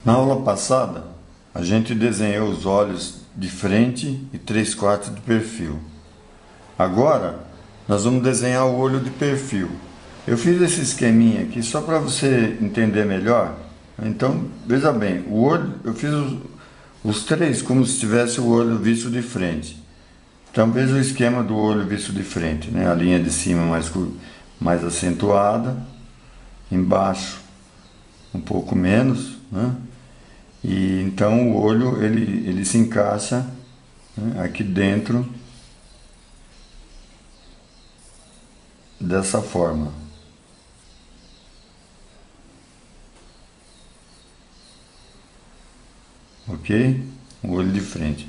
Na aula passada, a gente desenhou os olhos de frente e 3/4 de perfil. Agora, nós vamos desenhar o olho de perfil. Eu fiz esse esqueminha aqui só para você entender melhor. Então, veja bem, o olho, eu fiz os três como se tivesse o olho visto de frente. Então, veja o esquema do olho visto de frente, né? A linha de cima mais acentuada, embaixo um pouco menos, né? E então o olho ele se encaixa, né, aqui dentro dessa forma. Ok? O olho de frente.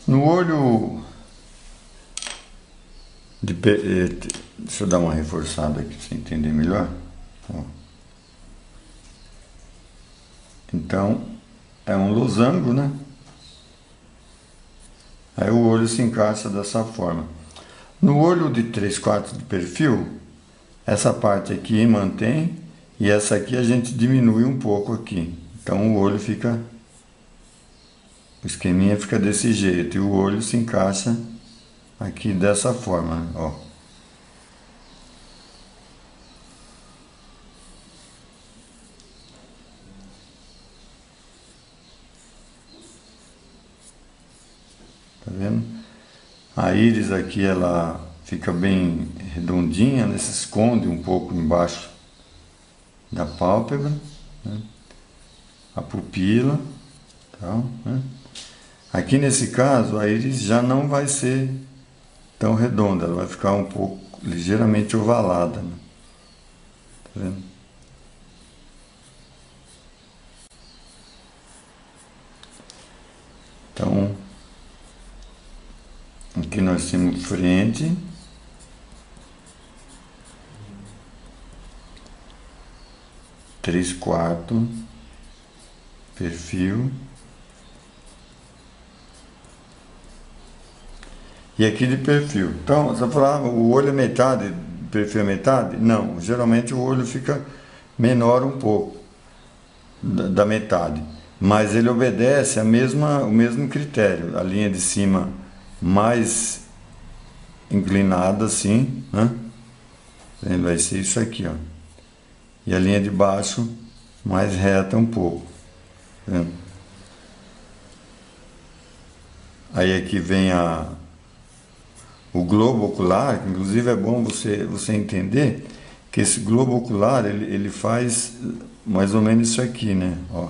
No olho deixa eu dar uma reforçada aqui para você entender melhor. Ó. Então, é um losango, né? Aí o olho se encaixa dessa forma. No olho de 3/4 de perfil, essa parte aqui mantém e essa aqui a gente diminui um pouco aqui. Então o olho fica, o esqueminha fica desse jeito e o olho se encaixa aqui dessa forma, ó. Tá vendo? A íris aqui ela fica bem redondinha, né? Se esconde um pouco embaixo da pálpebra, né? A pupila, tal, né? Aqui nesse caso a íris já não vai ser tão redonda, ela vai ficar um pouco ligeiramente ovalada, né? Tá vendo? Então, aqui nós temos frente, três quartos, perfil, e aqui de perfil. Então, você vai falar, o olho é metade, perfil é metade? Não, geralmente o olho fica menor um pouco da metade, mas ele obedece o mesmo critério, a linha de cima mais inclinada assim, né? Vai ser isso aqui, ó. E a linha de baixo mais reta um pouco. Tá vendo? Aí aqui vem o globo ocular, que inclusive é bom você entender que esse globo ocular ele faz mais ou menos isso aqui, né? Ó.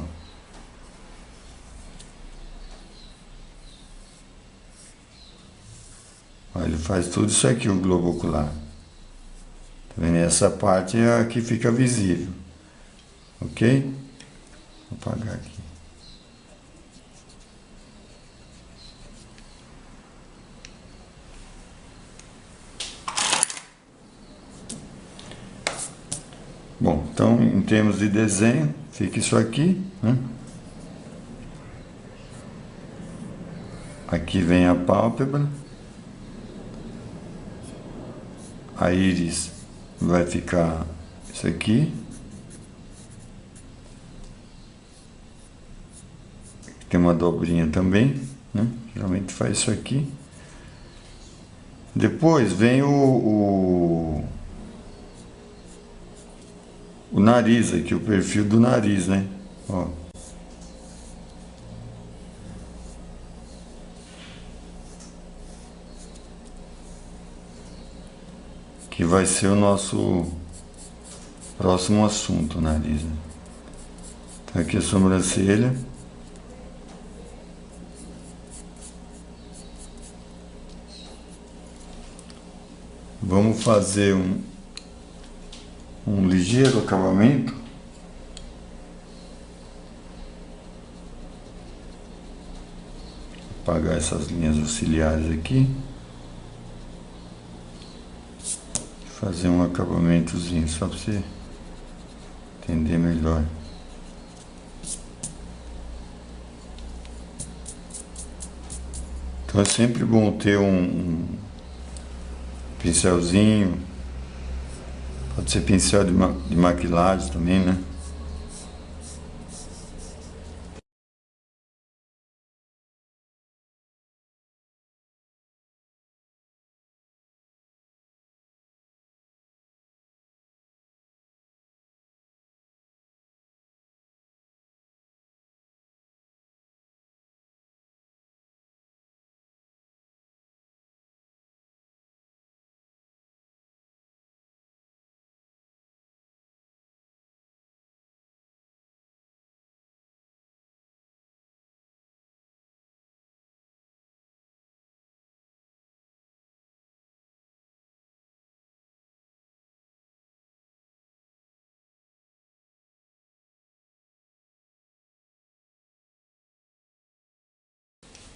Ele faz tudo isso aqui, o globo ocular. Tá vendo? Essa parte é a que fica visível. Ok? Vou apagar aqui. Bom, então em termos de desenho, fica isso aqui, né? Aqui vem a pálpebra. A íris vai ficar isso aqui. Tem uma dobrinha também, né? Geralmente faz isso aqui. Depois vem o nariz aqui, o perfil do nariz, né? Ó. Que vai ser o nosso próximo assunto, o nariz, né? Então aqui a sobrancelha. Vamos fazer um ligeiro acabamento. Apagar essas linhas auxiliares aqui. Fazer um acabamentozinho só para você entender melhor. Então é sempre bom ter um pincelzinho, pode ser pincel de maquilagem também, né?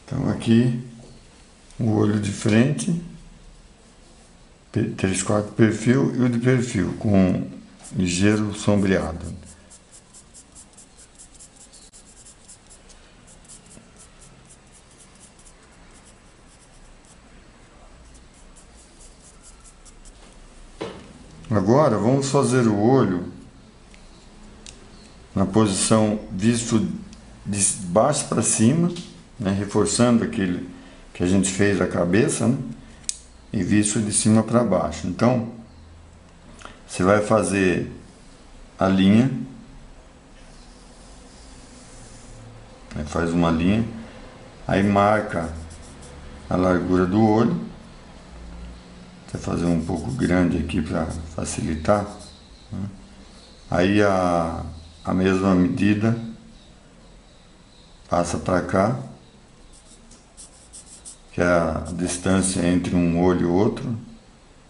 Então aqui o olho de frente, 3/4 perfil, e o de perfil com ligeiro sombreado. Agora vamos fazer o olho na posição visto de baixo para cima, né, reforçando aquele que a gente fez a cabeça, né, e visto de cima para baixo. Então, você vai fazer a linha, né, faz uma linha, aí marca a largura do olho. Vou fazer um pouco grande aqui para facilitar, né. Aí a mesma medida passa para cá, que é a distância entre um olho e outro.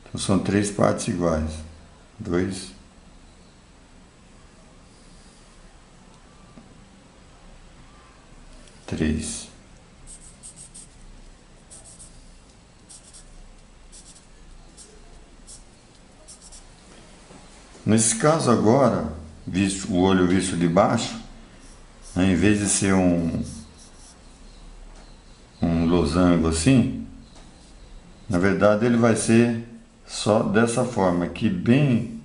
Então são 3 partes iguais. 2, 3. Nesse caso agora, visto o olho visto de baixo, né, em vez de ser um losango assim, na verdade ele vai ser só dessa forma aqui, bem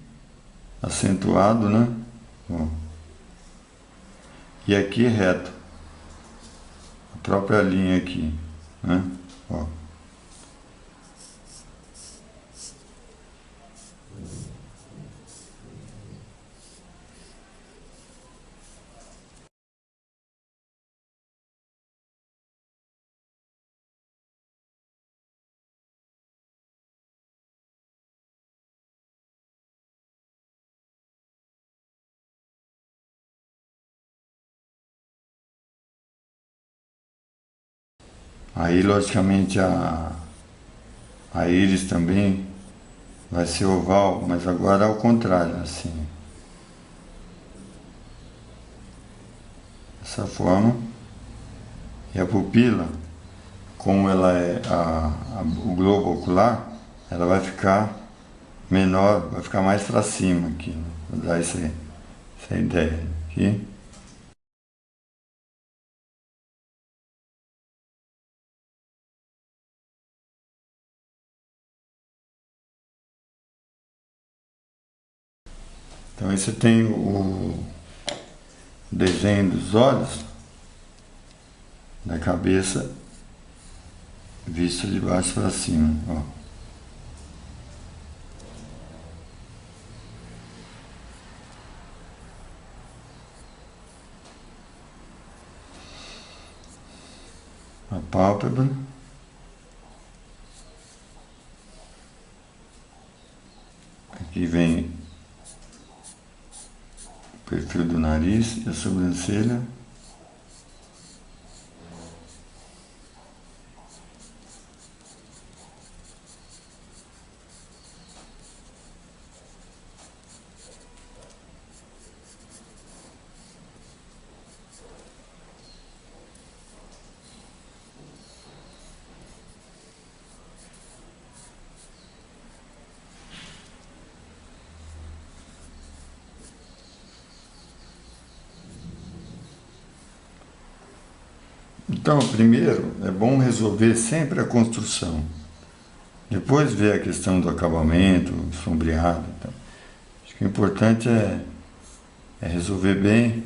acentuado, né? Ó. E aqui reto, a própria linha aqui, né? Ó. Aí logicamente a íris também vai ser oval, mas agora ao contrário, assim. Dessa forma. E a pupila, como ela é o globo ocular, ela vai ficar menor, vai ficar mais para cima aqui, né? Vou dar essa ideia aqui. Então aí você tem o desenho dos olhos, da cabeça, visto de baixo para cima, ó. A pálpebra. Aqui vem o perfil do nariz e a sobrancelha. Então, primeiro, é bom resolver sempre a construção. Depois ver a questão do acabamento, sombreado. Então. Acho que o importante é resolver bem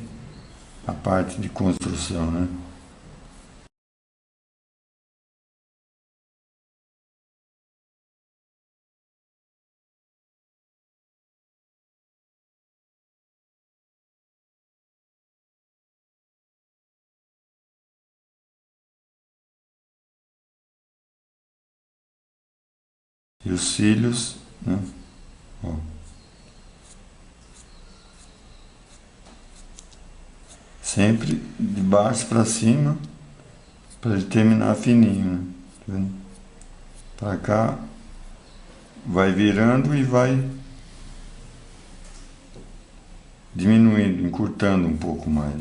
a parte de construção, né? E os cílios, né? Ó. Sempre de baixo para cima, para ele terminar fininho, né? Tá vendo? Para cá, vai virando e vai diminuindo, encurtando um pouco mais.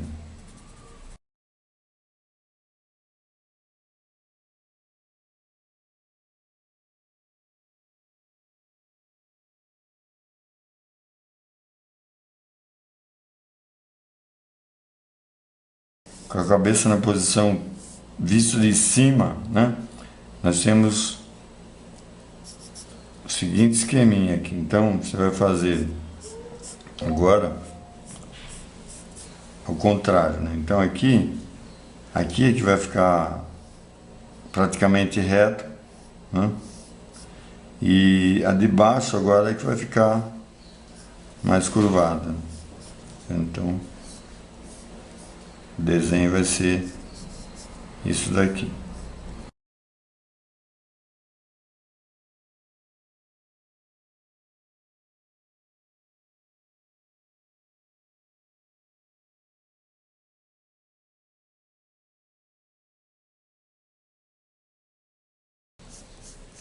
com a cabeça na posição visto de cima, né? Nós temos o seguinte esqueminha aqui. Então você vai fazer agora ao contrário, né? Então aqui é que vai ficar praticamente reto, né? E a de baixo agora é que vai ficar mais curvada. Então o desenho vai ser isso daqui.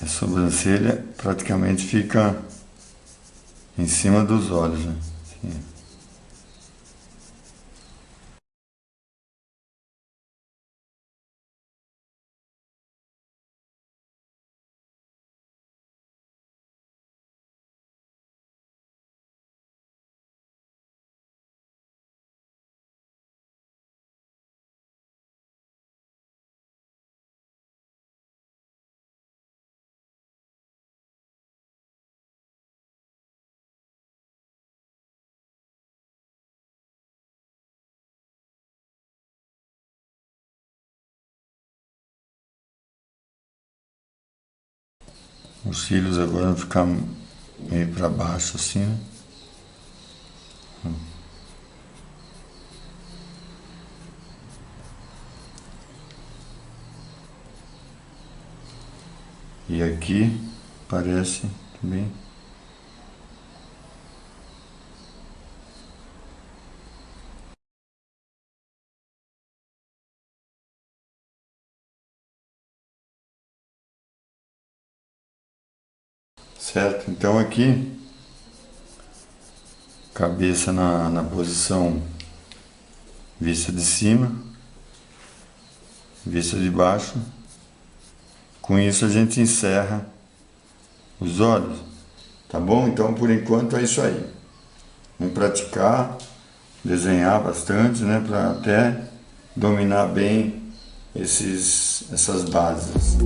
A sobrancelha praticamente fica em cima dos olhos, né? Assim. Os cílios agora vão ficar meio para baixo assim, né? E aqui parece também. Certo? Então aqui, cabeça na posição vista de cima, vista de baixo. Com isso a gente encerra os olhos, tá bom? Então por enquanto é isso aí. Vamos praticar, desenhar bastante, né? Para até dominar bem essas bases.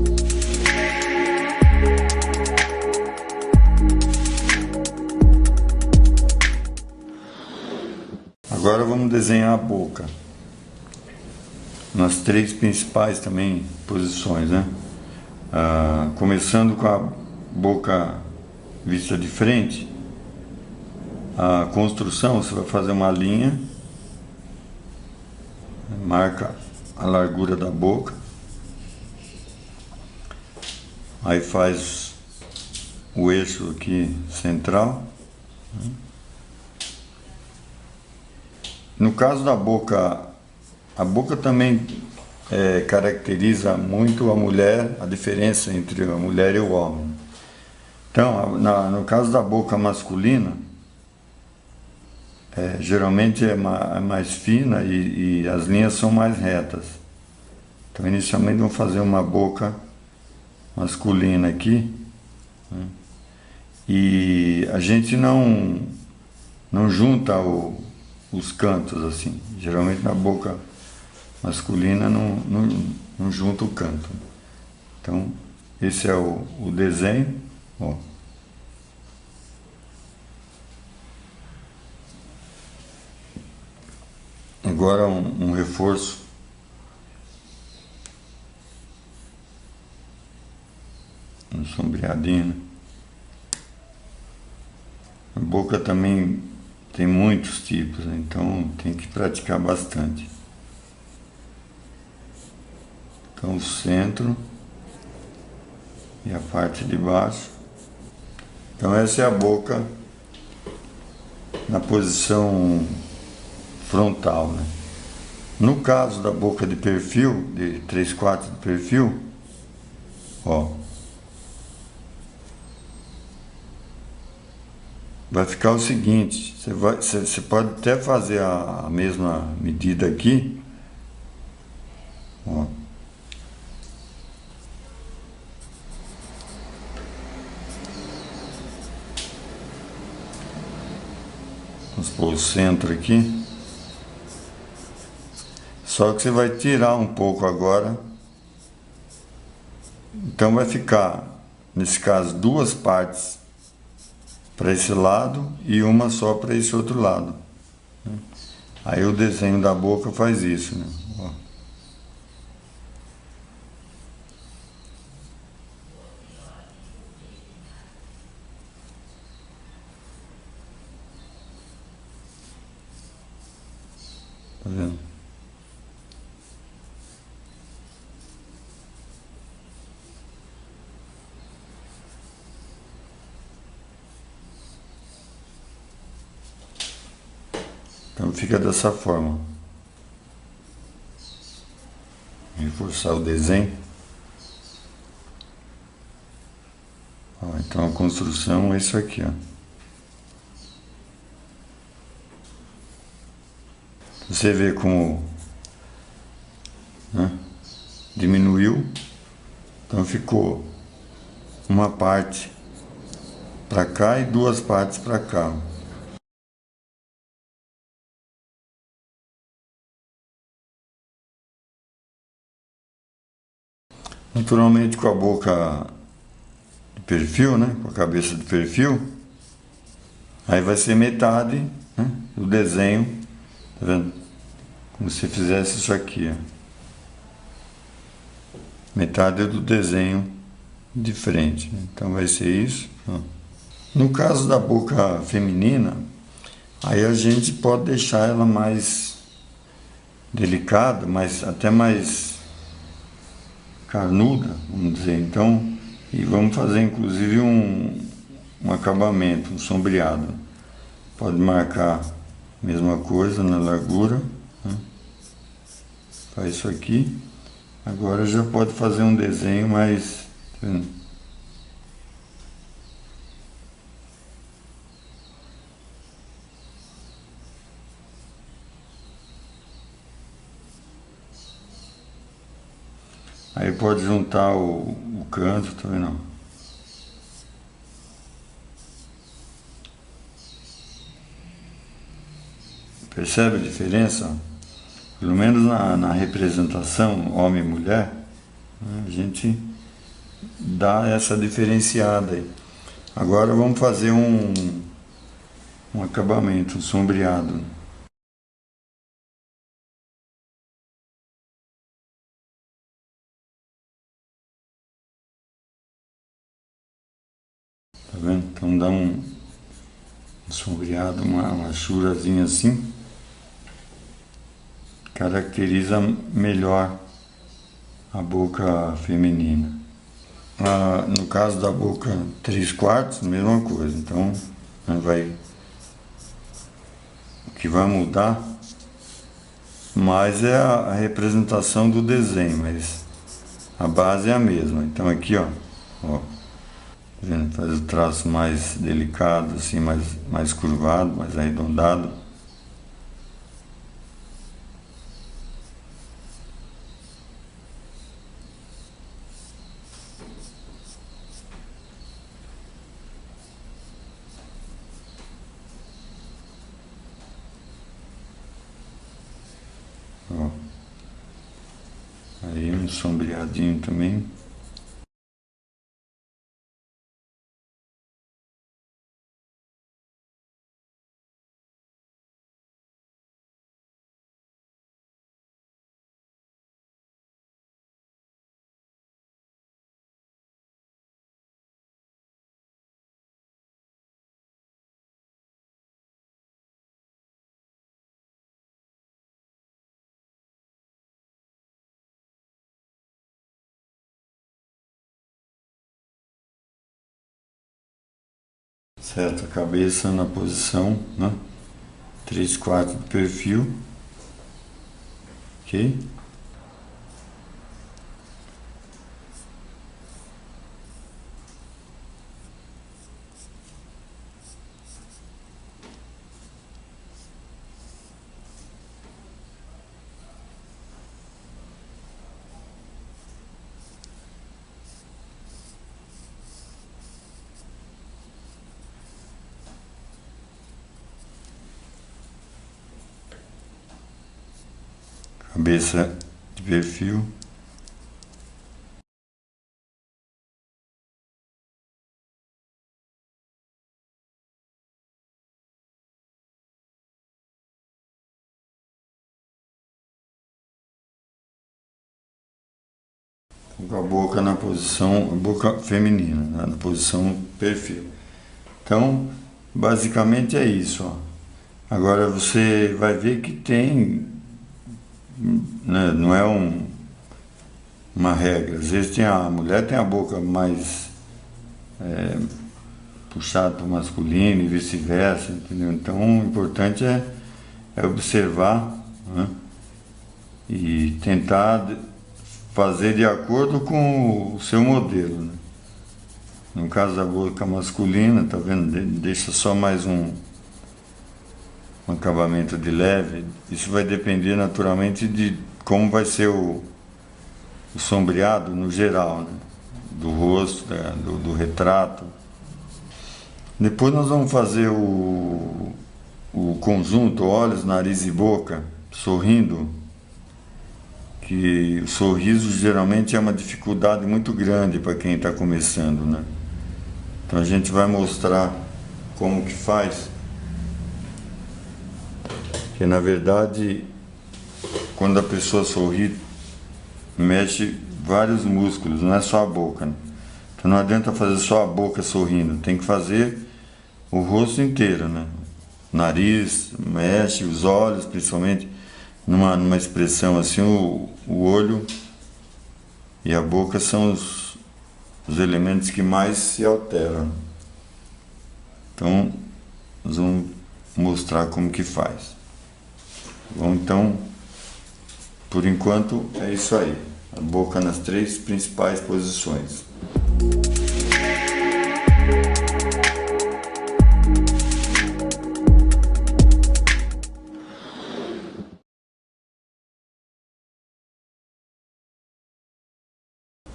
Agora vamos desenhar a boca. Nas três principais também posições, né? Começando com a boca vista de frente, a construção, você vai fazer uma linha, marca a largura da boca, aí faz o eixo aqui central. No caso da boca, a boca também caracteriza muito a mulher, a diferença entre a mulher e o homem. Então, no caso da boca masculina, geralmente é mais fina e as linhas são mais retas. Então, inicialmente vamos fazer uma boca masculina aqui, né? E a gente não junta os cantos assim. Geralmente na boca masculina não junta o canto. Então, esse é o desenho. Ó. Agora um reforço. Um sombreadinho, né? A boca também tem muitos tipos, né? Então tem que praticar bastante. Então o centro e a parte de baixo. Então essa é a boca na posição frontal, né? No caso da boca de perfil, de 3/4 de perfil, ó, vai ficar o seguinte, você pode até fazer a mesma medida aqui, ó. Vamos pôr o centro aqui. Só que você vai tirar um pouco agora. Então vai ficar, nesse caso, duas partes para esse lado e uma só para esse outro lado. Aí o desenho da boca faz isso, né? Ó. Tá vendo? Então fica dessa forma. Reforçar o desenho. Ó, então a construção é isso aqui, ó. Você vê como, né, diminuiu. Então ficou uma parte para cá e duas partes para cá. Naturalmente com a boca de perfil, né? Com a cabeça de perfil, aí vai ser metade, né, do desenho, tá vendo? Como se fizesse isso aqui, ó. Metade do desenho de frente, né? Então vai ser isso, ó. No caso da boca feminina, aí a gente pode deixar ela mais delicada, mas até mais carnuda, vamos dizer. Então, e vamos fazer inclusive um acabamento, um sombreado. Pode marcar a mesma coisa na largura, né? Faz isso aqui. Agora já pode fazer um desenho mais, tá vendo? Aí pode juntar o canto, tá vendo? Percebe a diferença? Pelo menos na representação homem e mulher, né, a gente dá essa diferenciada aí. Agora vamos fazer um acabamento, um sombreado. Tá vendo? Então dá um sombreado, uma churazinha assim, caracteriza melhor a boca feminina. No caso da boca 3/4, mesma coisa. Então, o que vai mudar mais é a representação do desenho, mas a base é a mesma. Então aqui, ó, tá vendo? Faz o traço mais delicado, assim, mais curvado, mais arredondado. Ó. Aí um sombreadinho também. Certo, a cabeça na posição, né? 3/4 do perfil. Ok? cabeça de perfil. Com a boca na posição, boca feminina, né, na posição perfil. Então, basicamente é isso, ó. Agora você vai ver que tem, né, não é uma regra. Às vezes a mulher tem a boca mais puxada para o masculino e vice-versa, entendeu? Então, o importante é observar, né, e tentar fazer de acordo com o seu modelo, né? No caso da boca masculina, tá vendo? Deixa só mais um acabamento de leve. Isso vai depender naturalmente de como vai ser o sombreado no geral, né? Do rosto, do retrato. Depois nós vamos fazer o conjunto olhos, nariz e boca, sorrindo, que o sorriso geralmente é uma dificuldade muito grande para quem está começando, né? Então a gente vai mostrar como que faz, que na verdade quando a pessoa sorri, mexe vários músculos, não é só a boca, né? Então não adianta fazer só a boca sorrindo, tem que fazer o rosto inteiro, né? Nariz, mexe, os olhos, principalmente numa expressão assim, o olho e a boca são os elementos que mais se alteram. Então, nós vamos mostrar como que faz. Bom, então, por enquanto é isso aí. A boca nas 3 principais posições.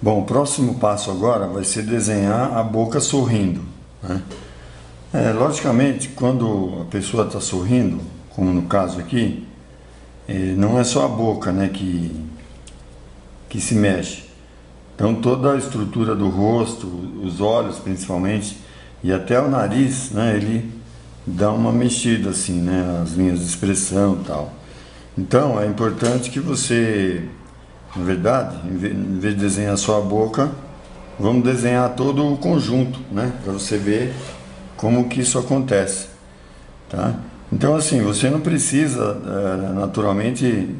Bom, o próximo passo agora vai ser desenhar a boca sorrindo, né? Logicamente, quando a pessoa está sorrindo, como no caso aqui, não é só a boca, né, que se mexe. Então toda a estrutura do rosto, os olhos principalmente, e até o nariz, né, ele dá uma mexida assim, né, as linhas de expressão e tal. Então é importante que você, na verdade, em vez de desenhar só a boca, vamos desenhar todo o conjunto, né, para você ver como que isso acontece, tá? Então assim, você não precisa naturalmente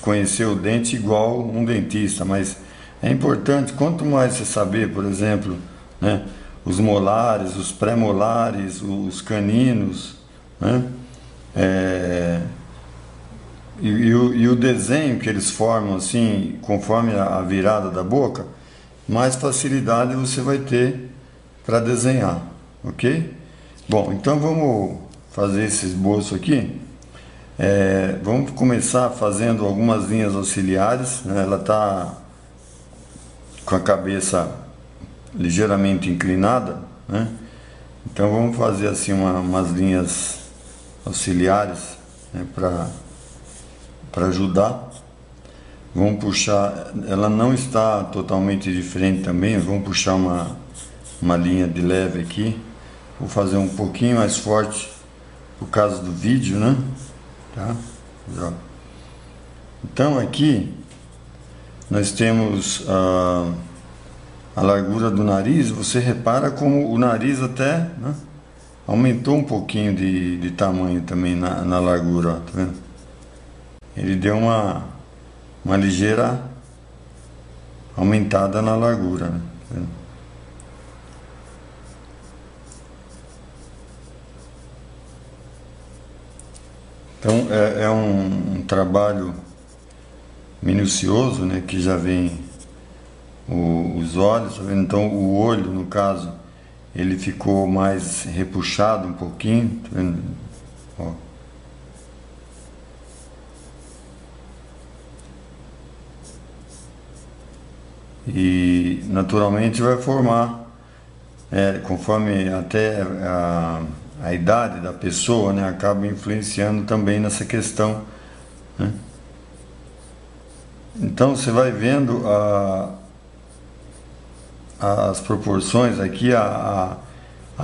conhecer o dente igual um dentista, mas é importante, quanto mais você saber, por exemplo, né, os molares, os pré-molares, os caninos, né, e o desenho que eles formam assim, conforme a virada da boca, mais facilidade você vai ter para desenhar, ok? Bom, então vamos fazer esse esboço aqui. Vamos começar fazendo algumas linhas auxiliares, né? Ela está com a cabeça ligeiramente inclinada, né? Então vamos fazer assim umas linhas auxiliares, né, para ajudar. Vamos puxar, ela não está totalmente de frente também, vamos puxar uma linha de leve aqui. Vou fazer um pouquinho mais forte por causa do vídeo, né? Tá? Então aqui nós temos a largura do nariz. Você repara como o nariz até, né, aumentou um pouquinho de tamanho também na largura, ó, tá vendo? Ele deu uma ligeira aumentada na largura, né? Tá vendo? Então é um trabalho minucioso, né, que já vem os olhos, tá vendo? Então o olho, no caso, ele ficou mais repuxado um pouquinho, tá vendo? Ó. E naturalmente vai formar, conforme até a idade da pessoa, né, acaba influenciando também nessa questão, né? Então você vai vendo as proporções aqui, a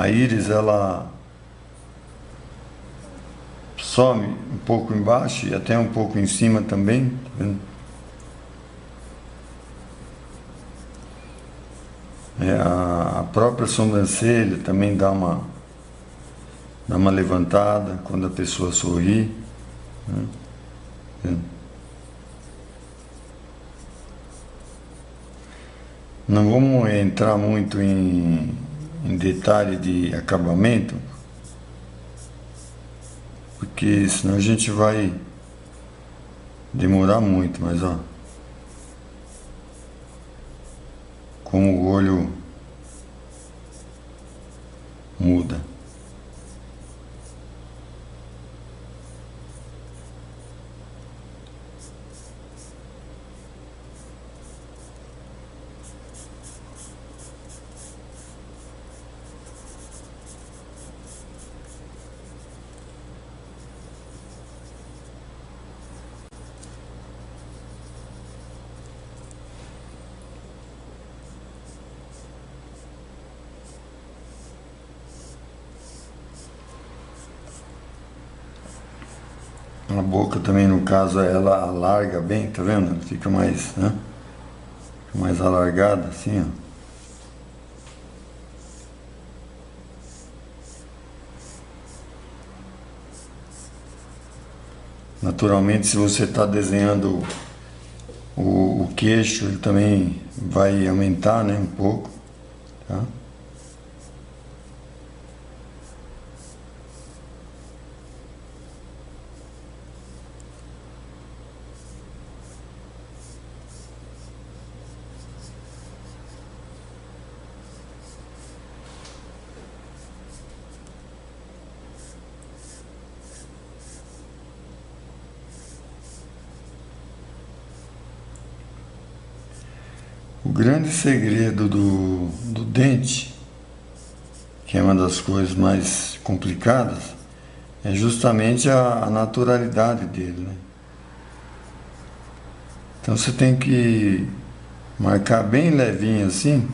íris ela some um pouco embaixo e até um pouco em cima também, tá vendo? A própria sobrancelha também dá uma levantada quando a pessoa sorri, né? Não vamos entrar muito em detalhe de acabamento, porque senão a gente vai demorar muito, mas ó, como o olho muda. A boca também, no caso, ela alarga bem, tá vendo? Fica mais, né? Fica mais alargada, assim, ó. Naturalmente, se você está desenhando o queixo, ele também vai aumentar, né, um pouco, tá? O grande segredo do dente, que é uma das coisas mais complicadas, é justamente a naturalidade dele, né? Então você tem que marcar bem levinho assim.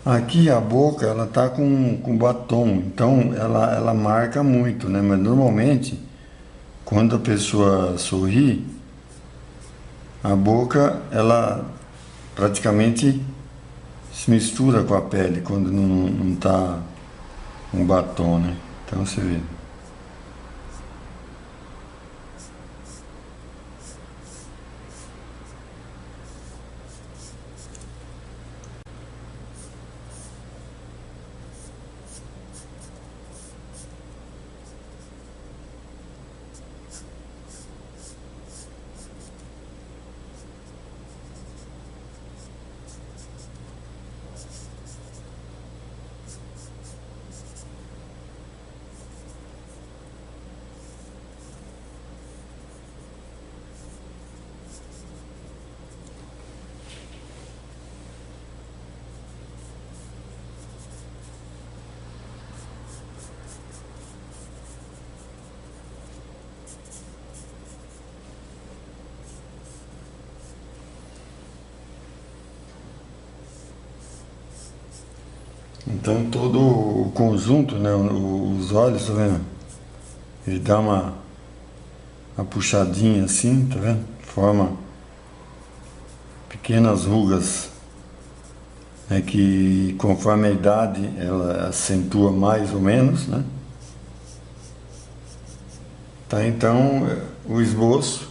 Aqui a boca, ela tá com batom, então ela marca muito, né? Mas normalmente, quando a pessoa sorri, a boca, ela praticamente se mistura com a pele quando não tá um batom, né? Então você vê. Então todo o conjunto, né, os olhos, tá vendo? Ele dá uma puxadinha assim, tá vendo? Forma pequenas rugas, né, que conforme a idade ela acentua mais ou menos, né? Tá, então o esboço,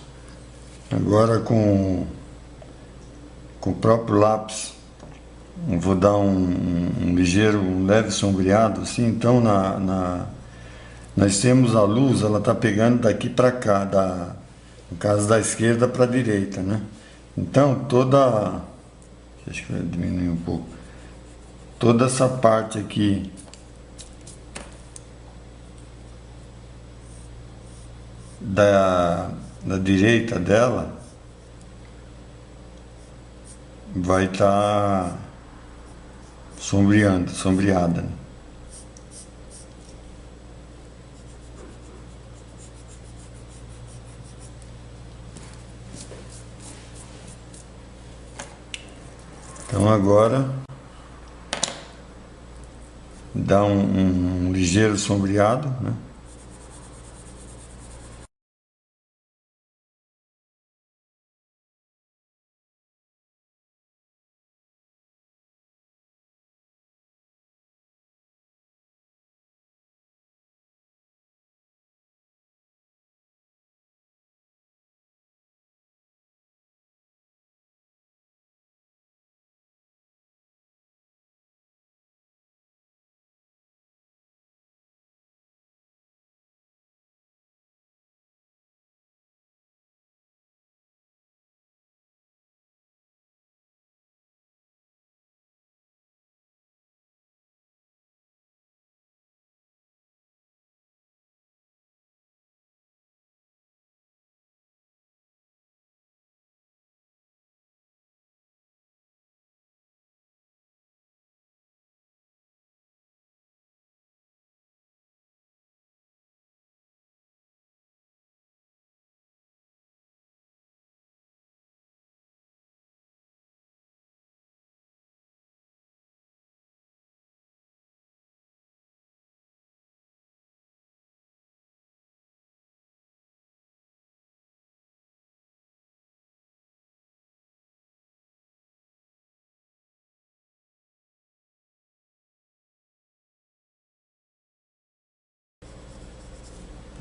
agora com o próprio lápis, eu vou dar um ligeiro, um leve sombreado, assim, então nós temos a luz, ela está pegando daqui para cá, no caso da esquerda para a direita, né? Então acho que vai diminuir um pouco, toda essa parte aqui da direita dela vai estar sombreada, né? Então agora dá um ligeiro sombreado, né?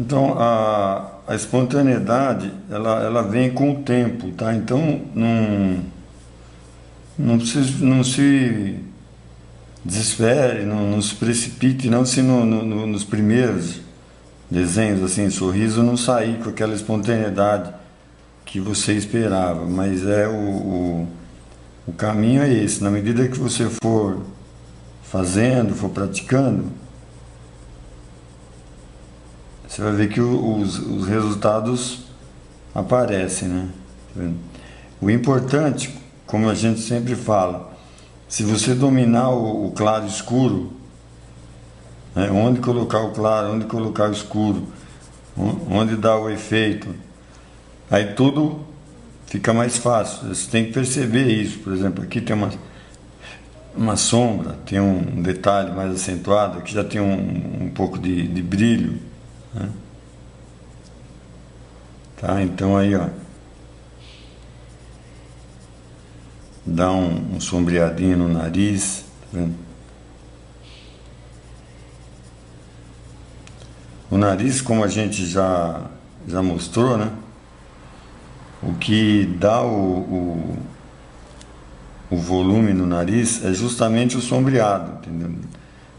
Então a espontaneidade ela vem com o tempo, tá? Então não se desespere, não se precipite, não se nos primeiros desenhos assim, sorriso não sair com aquela espontaneidade que você esperava, mas o caminho é esse. Na medida que você for fazendo, for praticando, você vai ver que os resultados aparecem, né? Tá vendo? O importante, como a gente sempre fala, se você dominar o claro e escuro, né, onde colocar o claro, onde colocar o escuro, onde dar o efeito, aí tudo fica mais fácil. Você tem que perceber isso. Por exemplo, aqui tem uma sombra, tem um detalhe mais acentuado, aqui já tem um pouco de brilho, né? Tá, então aí, ó, dá um sombreadinho no nariz, tá vendo? O nariz, como a gente já mostrou, né? O que dá o volume no nariz é justamente o sombreado, entendeu?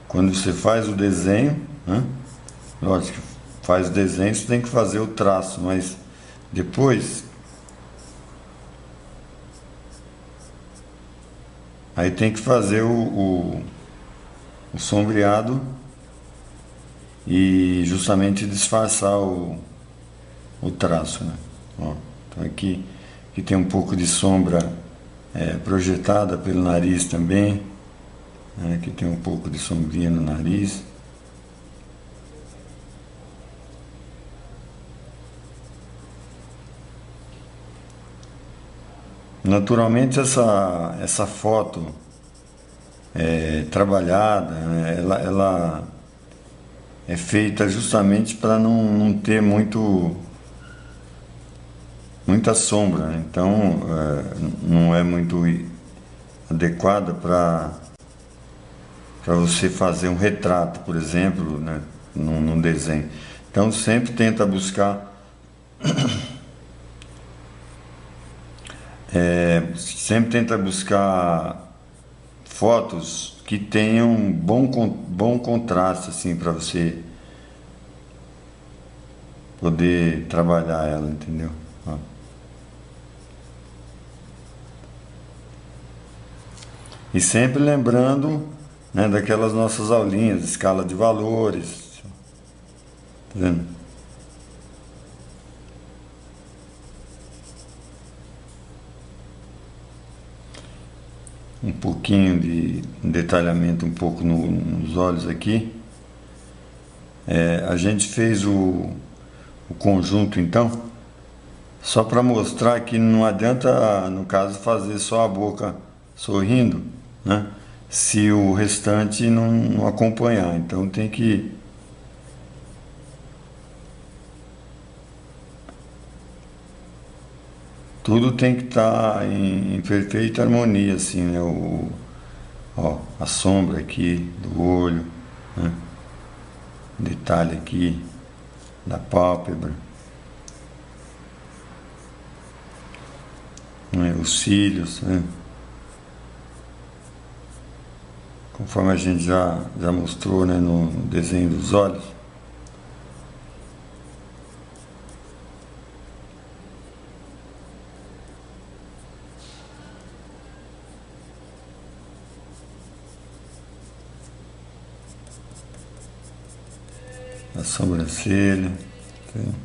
Quando você faz o desenho, né? Lógico que faz o desenho, você tem que fazer o traço, mas depois aí tem que fazer o sombreado e justamente disfarçar o traço, né? Ó, então aqui tem um pouco de sombra projetada pelo nariz também, né? Aqui tem um pouco de sombrinha no nariz. Naturalmente essa foto trabalhada, né? Ela é feita justamente para não ter muita sombra, né? Então não é muito adequada para você fazer um retrato, por exemplo, né? Num desenho. Então sempre tenta buscar fotos que tenham bom contraste, assim, para você poder trabalhar ela, entendeu? Ó. E sempre lembrando, né, daquelas nossas aulinhas, escala de valores, tá vendo? Um pouquinho de detalhamento um pouco nos olhos aqui. A gente fez o conjunto então, só para mostrar que não adianta, no caso, fazer só a boca sorrindo, né? Se o restante não acompanhar. Então tem que tudo tem que estar em perfeita harmonia, assim, né? Ó, a sombra aqui do olho, né? Detalhe aqui da pálpebra, né? Os cílios, né? Conforme a gente já mostrou, né? No desenho dos olhos. A sobrancelha, tem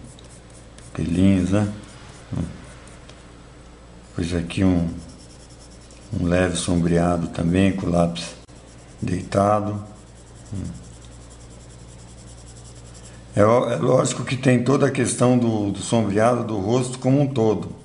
pelinhos, né? Depois aqui um leve sombreado também, com o lápis deitado. É lógico que tem toda a questão do sombreado do rosto como um todo.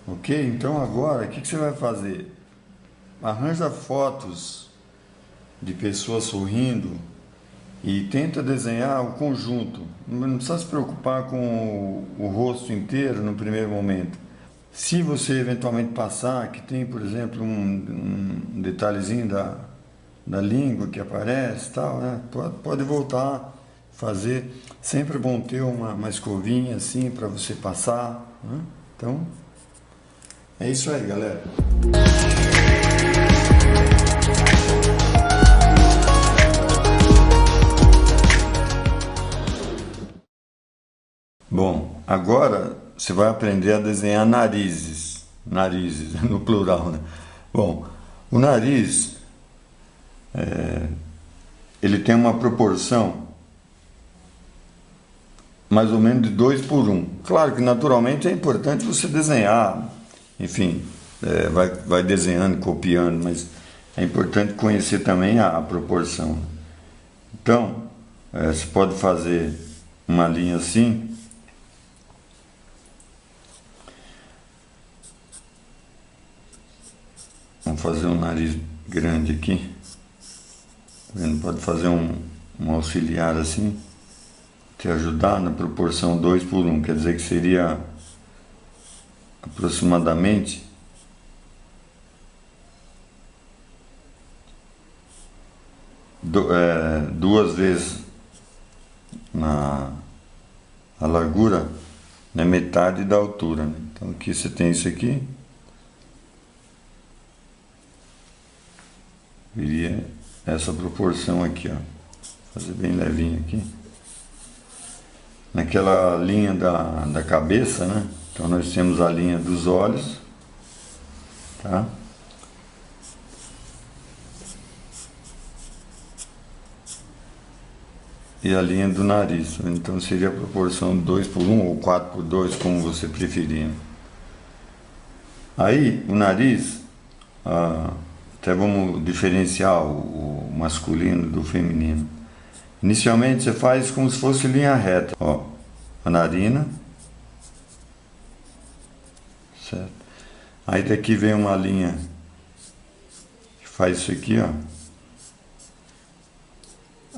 Ok? Então agora, o que você vai fazer? Arranja fotos de pessoas sorrindo e tenta desenhar o conjunto. Não precisa se preocupar com o rosto inteiro no primeiro momento. Se você eventualmente passar, que tem, por exemplo, um detalhezinho da língua que aparece, tal, né? Pode voltar, fazer. Sempre é bom ter uma escovinha assim para você passar, né? Então, é isso aí, galera. Bom, agora você vai aprender a desenhar narizes no plural, né? Bom, o nariz, ele tem uma proporção mais ou menos de 2:1. Claro que naturalmente é importante você desenhar, enfim, vai desenhando, copiando, mas é importante conhecer também a proporção. Então, você pode fazer uma linha assim. Vamos fazer um nariz grande aqui. Tá vendo? Pode fazer um auxiliar assim, te ajudar na proporção 2:1. Quer dizer que seria aproximadamente duas vezes a largura, né, metade da altura, né? Então aqui você tem isso aqui. Viria essa proporção aqui, ó. Vou fazer bem levinho aqui. Naquela linha da cabeça, né? Então nós temos a linha dos olhos, tá? E a linha do nariz. Então seria a proporção 2:1 ou 4:2, como você preferir. Aí o nariz, até vamos diferenciar o masculino do feminino. Inicialmente você faz como se fosse linha reta, ó, a narina, certo? Aí daqui vem uma linha que faz isso aqui, ó.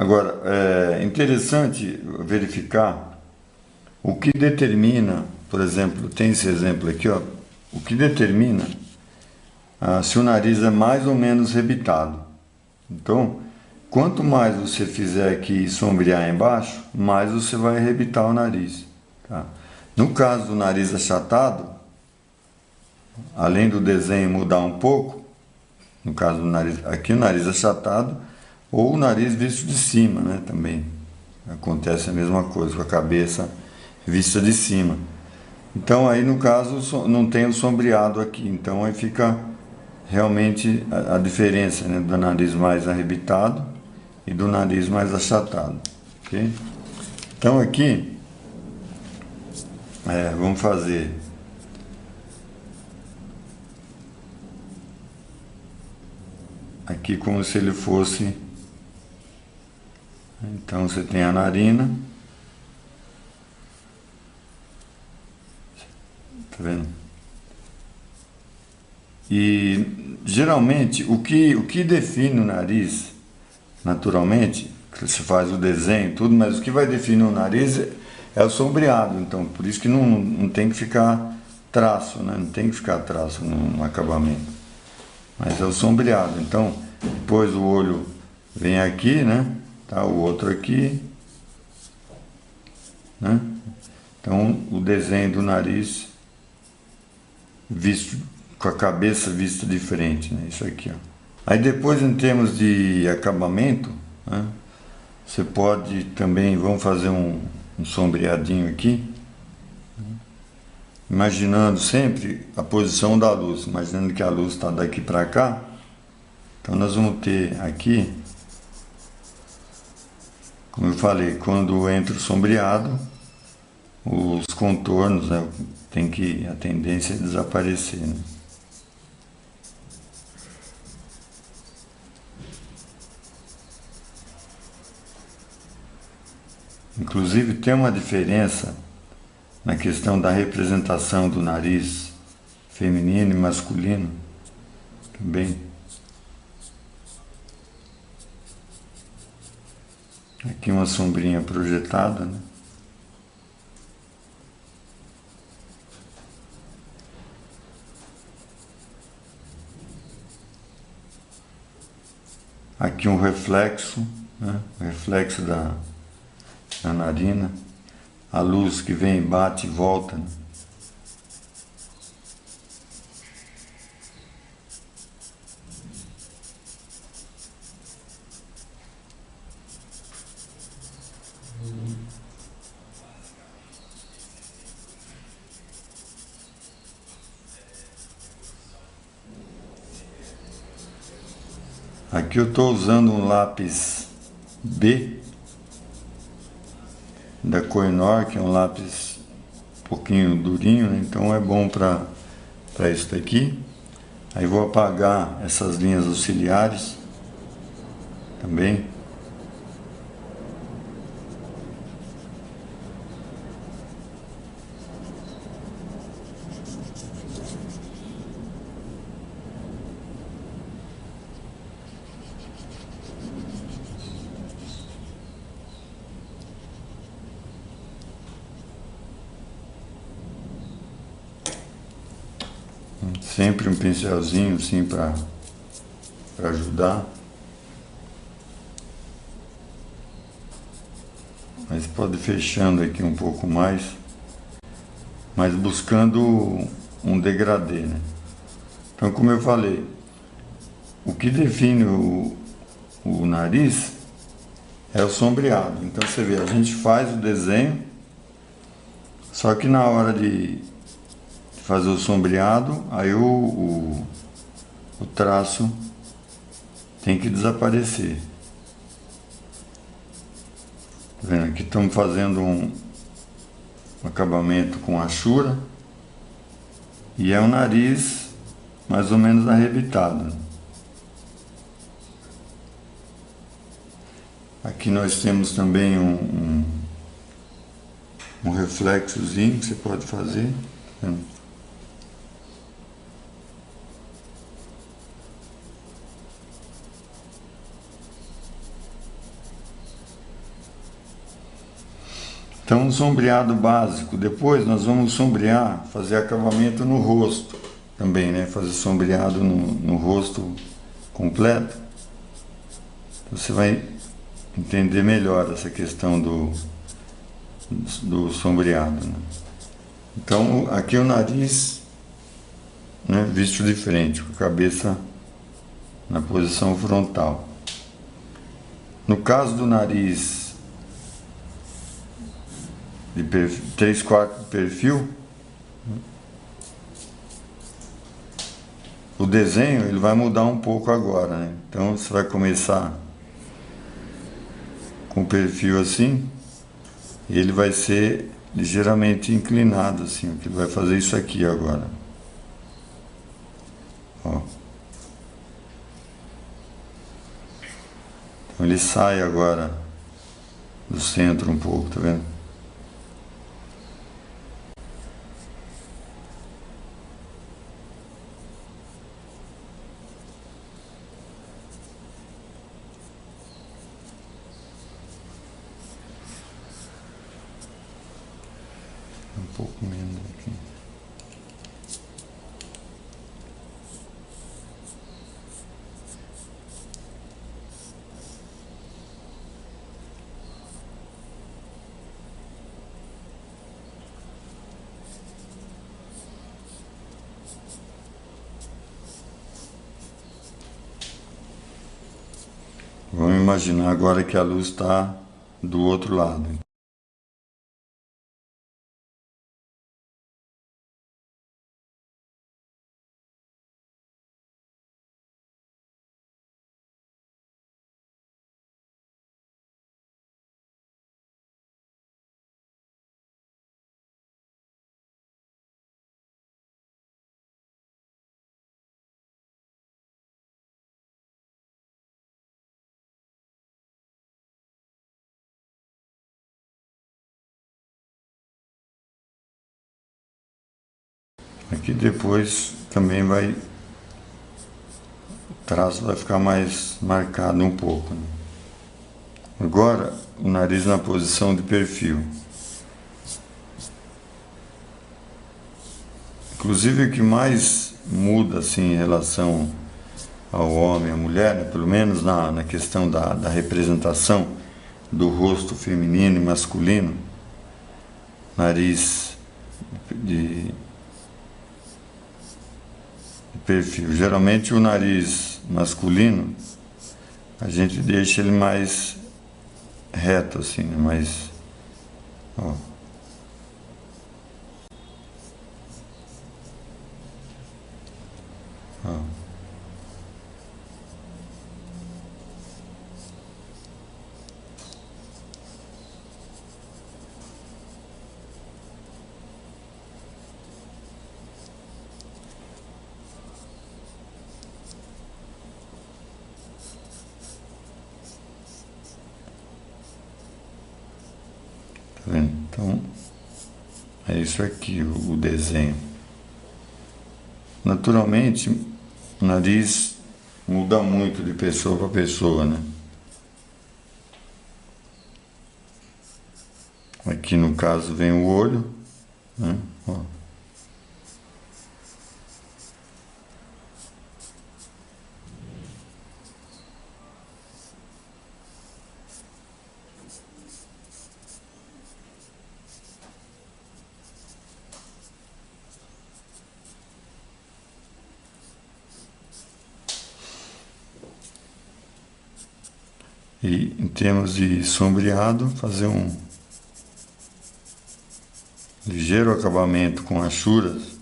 Agora, é interessante verificar o que determina, por exemplo, tem esse exemplo aqui, ó, o que determina se o nariz é mais ou menos rebitado. Então, quanto mais você fizer aqui sombrear embaixo, mais você vai rebitar o nariz, tá? No caso do nariz achatado, além do desenho mudar um pouco, no caso do nariz, aqui o nariz achatado, ou o nariz visto de cima, né? Também acontece a mesma coisa com a cabeça vista de cima. Então aí no caso não tem o sombreado aqui, então aí fica realmente a diferença, né, do nariz mais arrebitado e do nariz mais achatado, ok? Então aqui vamos fazer aqui como se ele fosse. Então você tem a narina, tá vendo? E geralmente o que define o nariz, naturalmente, você faz o desenho e tudo, mas o que vai definir o nariz é o sombreado. Então por isso que não tem que ficar traço, né? Não tem que ficar traço no acabamento, mas é o sombreado. Então depois o olho vem aqui, né? Tá, o outro aqui, né? Então o desenho do nariz visto com a cabeça vista de frente, né? Isso aqui, ó. Aí depois, em termos de acabamento, né, você pode também, vamos fazer um sombreadinho aqui, imaginando sempre a posição da luz, imaginando que a luz está daqui para cá. Então nós vamos ter aqui, como eu falei, quando entra o sombreado, os contornos, né, a tendência é desaparecer, né? Inclusive tem uma diferença na questão da representação do nariz feminino e masculino também. Aqui uma sombrinha projetada, né? Aqui um reflexo, né? O reflexo na narina, a luz que vem, bate e volta, né? Aqui eu estou usando um lápis B da Koh-i-Noor, que é um lápis um pouquinho durinho, né? Então é bom para isso daqui. Aí vou apagar essas linhas auxiliares também. Sempre um pincelzinho assim para ajudar. Mas pode ir fechando aqui um pouco mais, mas buscando um degradê, né? Então, como eu falei, o que define o nariz é o sombreado. Então você vê, a gente faz o desenho, só que na hora de fazer o sombreado, aí o traço tem que desaparecer. Tá vendo? Aqui estamos fazendo um acabamento com achura e é um nariz mais ou menos arrebitado. Aqui nós temos também um reflexozinho que você pode fazer. Tá vendo? Então, um sombreado básico. Depois nós vamos sombrear, fazer acabamento no rosto também, né? Fazer sombreado no rosto completo. Você vai entender melhor essa questão do sombreado, né? Então, aqui o nariz, né, visto de frente, com a cabeça na posição frontal. No caso do nariz de 3/4 de perfil, o desenho ele vai mudar um pouco agora, né? Então você vai começar com o perfil assim, e ele vai ser ligeiramente inclinado assim, que ele vai fazer isso aqui agora. Ó. Então ele sai agora do centro um pouco, tá vendo? Um pouco menos aqui. Vamos imaginar agora que a luz está do outro lado. Aqui depois também vai, o traço vai ficar mais marcado um pouco, né? Agora o nariz na posição de perfil. Inclusive o que mais muda assim em relação ao homem e à mulher, né? Pelo menos na questão da representação do rosto feminino e masculino, nariz de perfil. Geralmente o nariz masculino a gente deixa ele mais reto assim, né? Mais, ó. Ó. Tá vendo? Então, é isso aqui o desenho. Naturalmente, o nariz muda muito de pessoa para pessoa, né? Aqui no caso vem o olho, né? Ó. E em termos de sombreado, fazer um ligeiro acabamento com achuras.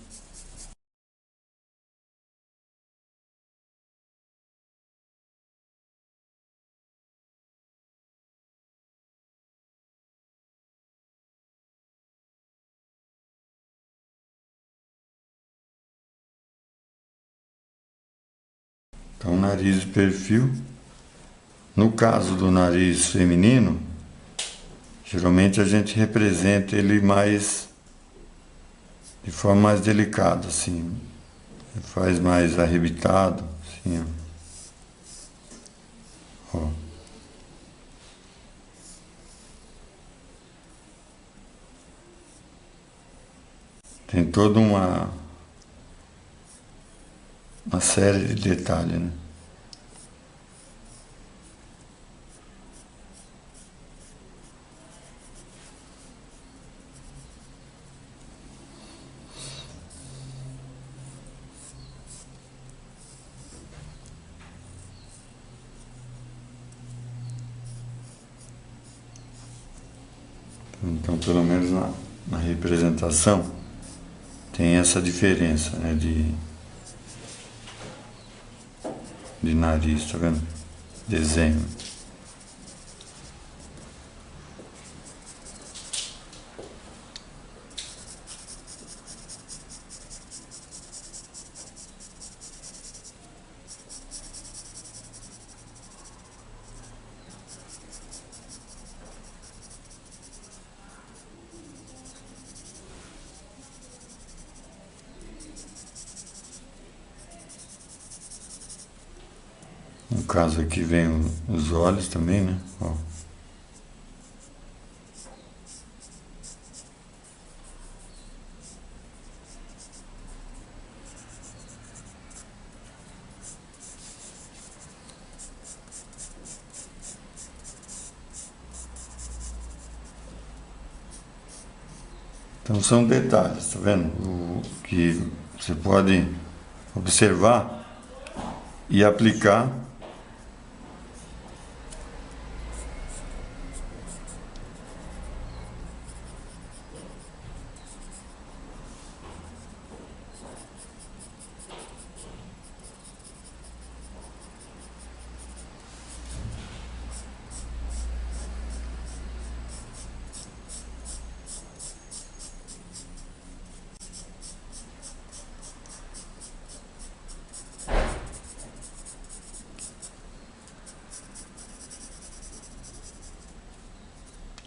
Então, nariz de perfil. No caso do nariz feminino, geralmente a gente representa ele mais de forma mais delicada, assim, faz mais arrebitado, assim, ó. Ó. Tem toda uma série de detalhes, né? Então, pelo menos na representação, tem essa diferença, né, de nariz, tá vendo? Desenho. No caso aqui vem os olhos também, né? Ó. Então são detalhes, tá vendo? Que você pode observar e aplicar.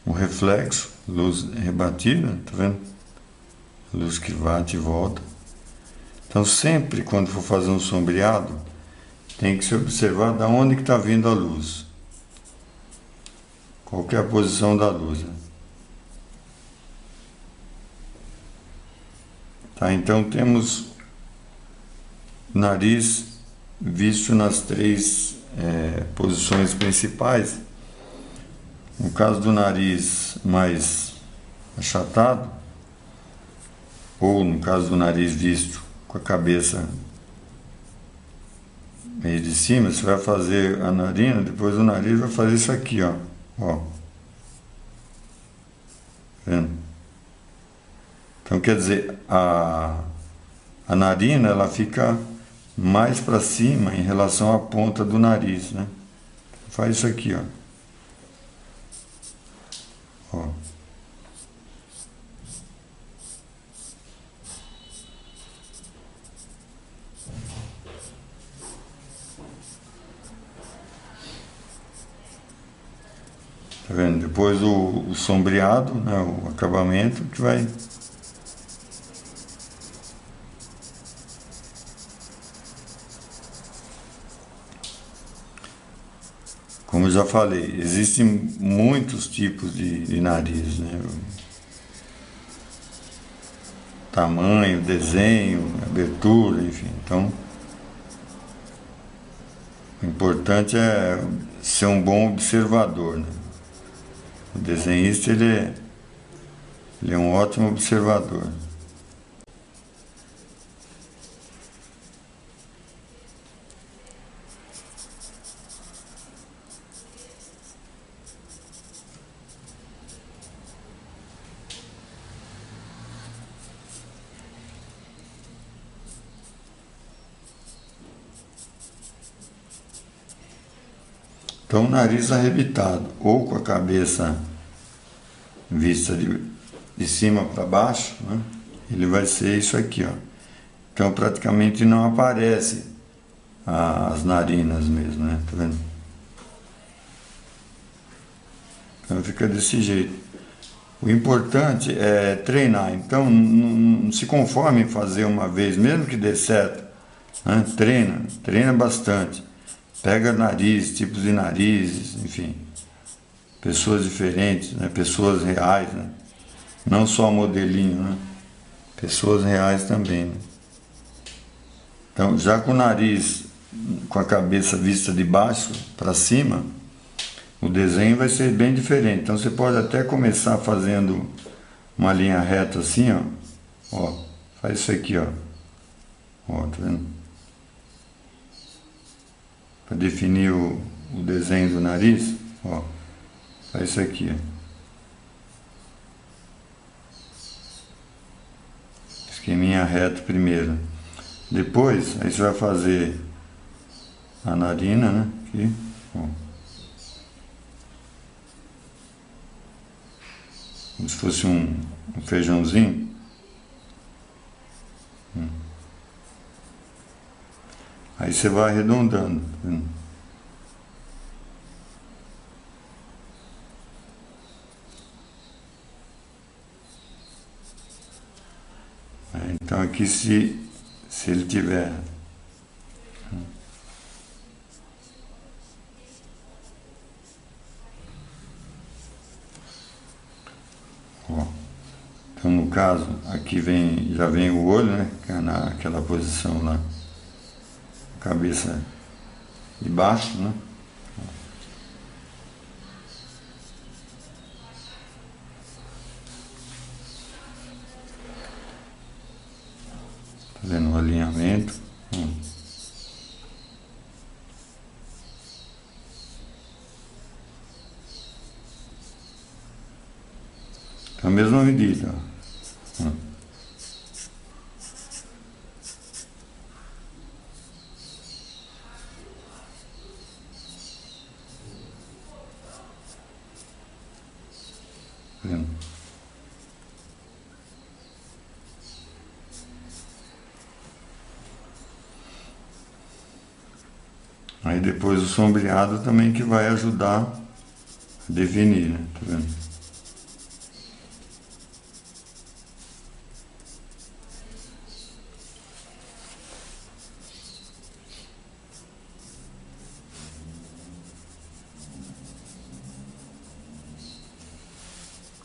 O reflexo, luz rebatida, tá vendo? Luz que bate e volta. Então sempre quando for fazer um sombreado, tem que se observar da onde que está vindo a luz. Qual que é a posição da luz, né? Tá, então temos nariz visto nas três posições principais. No caso do nariz mais achatado, ou no caso do nariz visto com a cabeça meio de cima, você vai fazer a narina, depois o nariz vai fazer isso aqui, ó. Ó. Vendo? Então quer dizer, a narina ela fica mais para cima em relação à ponta do nariz, né? Faz isso aqui, ó. Ó. Tá vendo? Depois o sombreado, né, o acabamento que vai... Como eu já falei, existem muitos tipos de nariz, né? Tamanho, desenho, abertura, enfim. Então, o importante é ser um bom observador, né? O desenhista, ele é um ótimo observador. Então, o nariz arrebitado, ou com a cabeça vista de cima para baixo, né? Ele vai ser isso aqui, ó. Então, praticamente não aparece as narinas mesmo, né? Tá vendo? Então, fica desse jeito. O importante é treinar. Então, não se conforme em fazer uma vez, mesmo que dê certo, né? Treina bastante. Pega nariz, tipos de narizes, enfim, pessoas diferentes, né? Pessoas reais, né? Não só modelinho, né? Pessoas reais também, né? Então, já com o nariz, com a cabeça vista de baixo para cima, o desenho vai ser bem diferente. Então, você pode até começar fazendo uma linha reta assim, ó. Ó, faz isso aqui, ó. Ó, tá vendo? Para definir o desenho do nariz, ó, faz isso aqui, ó. Esqueminha reto primeiro. Depois, aí você vai fazer a narina, né? Aqui, ó. Como se fosse um feijãozinho. Aí você vai arredondando, tá vendo? Então aqui se ele tiver ó, então no caso aqui já vem o olho, né? Que é naquela posição lá, cabeça de baixo, né? Fazendo o alinhamento. Então, a mesma medida. Ó. Vendo? Aí depois o sombreado também que vai ajudar a definir, né? Tá vendo?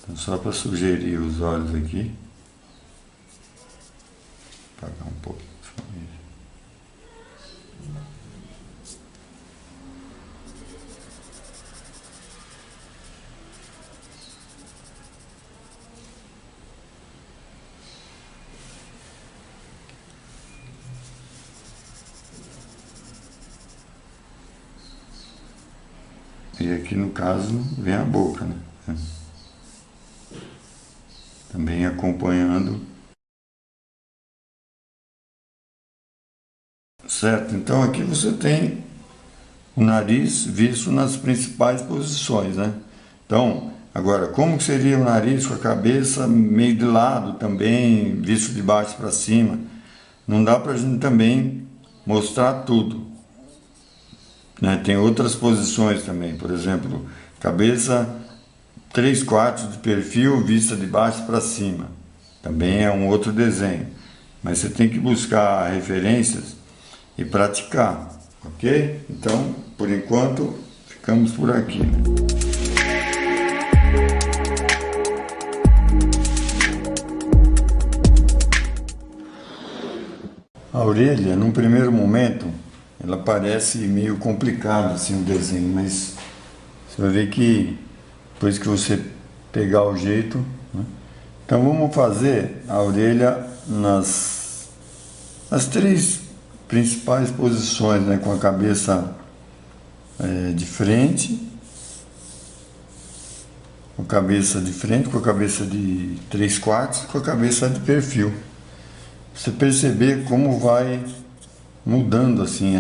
Então, só para sugerir os olhos aqui. Apagar um pouco. E aqui no caso vem a boca, né? Também acompanhando. Certo? Então aqui você tem o nariz visto nas principais posições, né? Então, agora, como que seria o nariz com a cabeça meio de lado também, visto de baixo para cima? Não dá para a gente também mostrar tudo, né? Tem outras posições também, por exemplo, cabeça 3/4 de perfil, vista de baixo para cima. Também é um outro desenho. Mas você tem que buscar referências e praticar, ok? Então, por enquanto, ficamos por aqui. A orelha, num primeiro momento, ela parece meio complicada assim o desenho, mas você vai ver que depois que você pegar o jeito, né? Então vamos fazer a orelha nas três principais posições, né? Com a cabeça de frente, com a cabeça de frente, com a cabeça de 3/4 e com a cabeça de perfil. Você perceber como vai mudando assim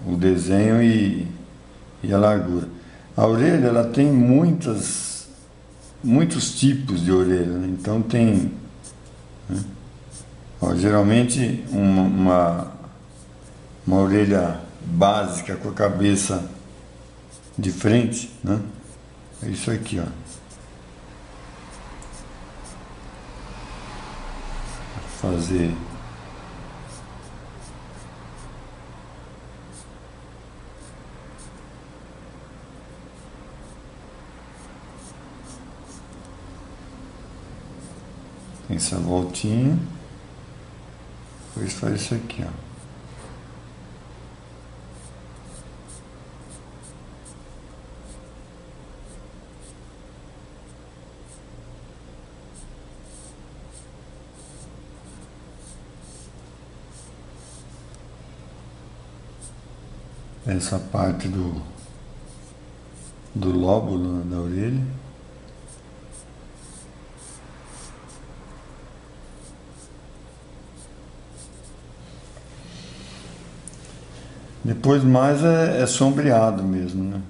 o desenho e a largura. A orelha ela tem muitos tipos de orelha, né? Então tem, né? Ó, geralmente uma orelha básica com a cabeça de frente, né? É isso aqui, ó. Fazer essa voltinha, depois faz isso aqui, ó. Essa parte do lóbulo da orelha. Depois mais é sombreado mesmo, né?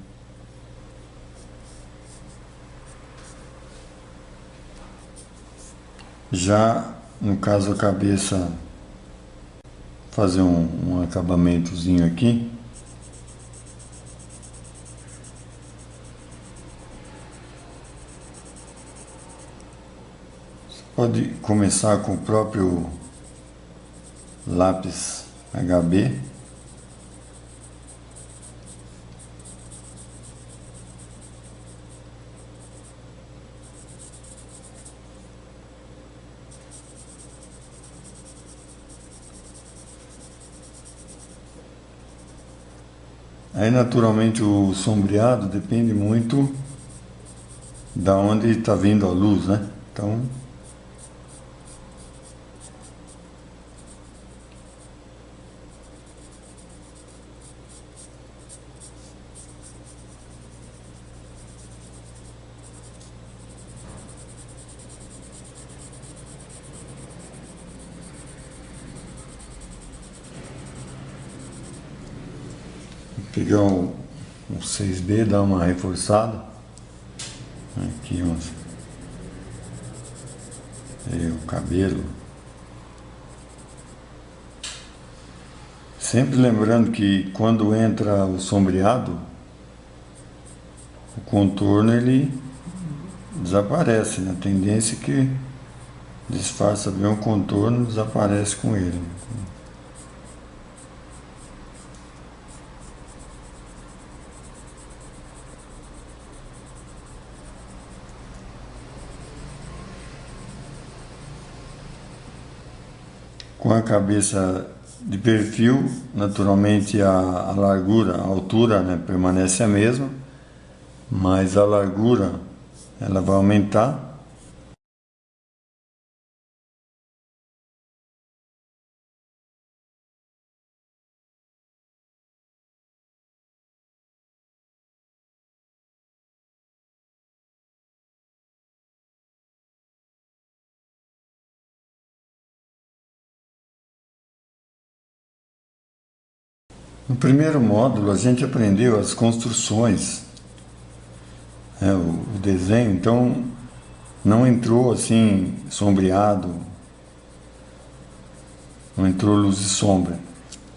Já no caso a cabeça, fazer um acabamentozinho aqui. Pode começar com o próprio lápis HB. Aí naturalmente o sombreado depende muito da onde está vindo a luz, né? Então pegar um 6B, dar uma reforçada. Aqui o cabelo. Sempre lembrando que quando entra o sombreado, o contorno ele desaparece, né? A tendência é que disfarça bem o contorno, desaparece com ele. Com a cabeça de perfil, naturalmente a largura, a altura, né, permanece a mesma, mas a largura ela vai aumentar. No primeiro módulo a gente aprendeu as construções, né, o desenho, então não entrou assim sombreado, não entrou luz e sombra.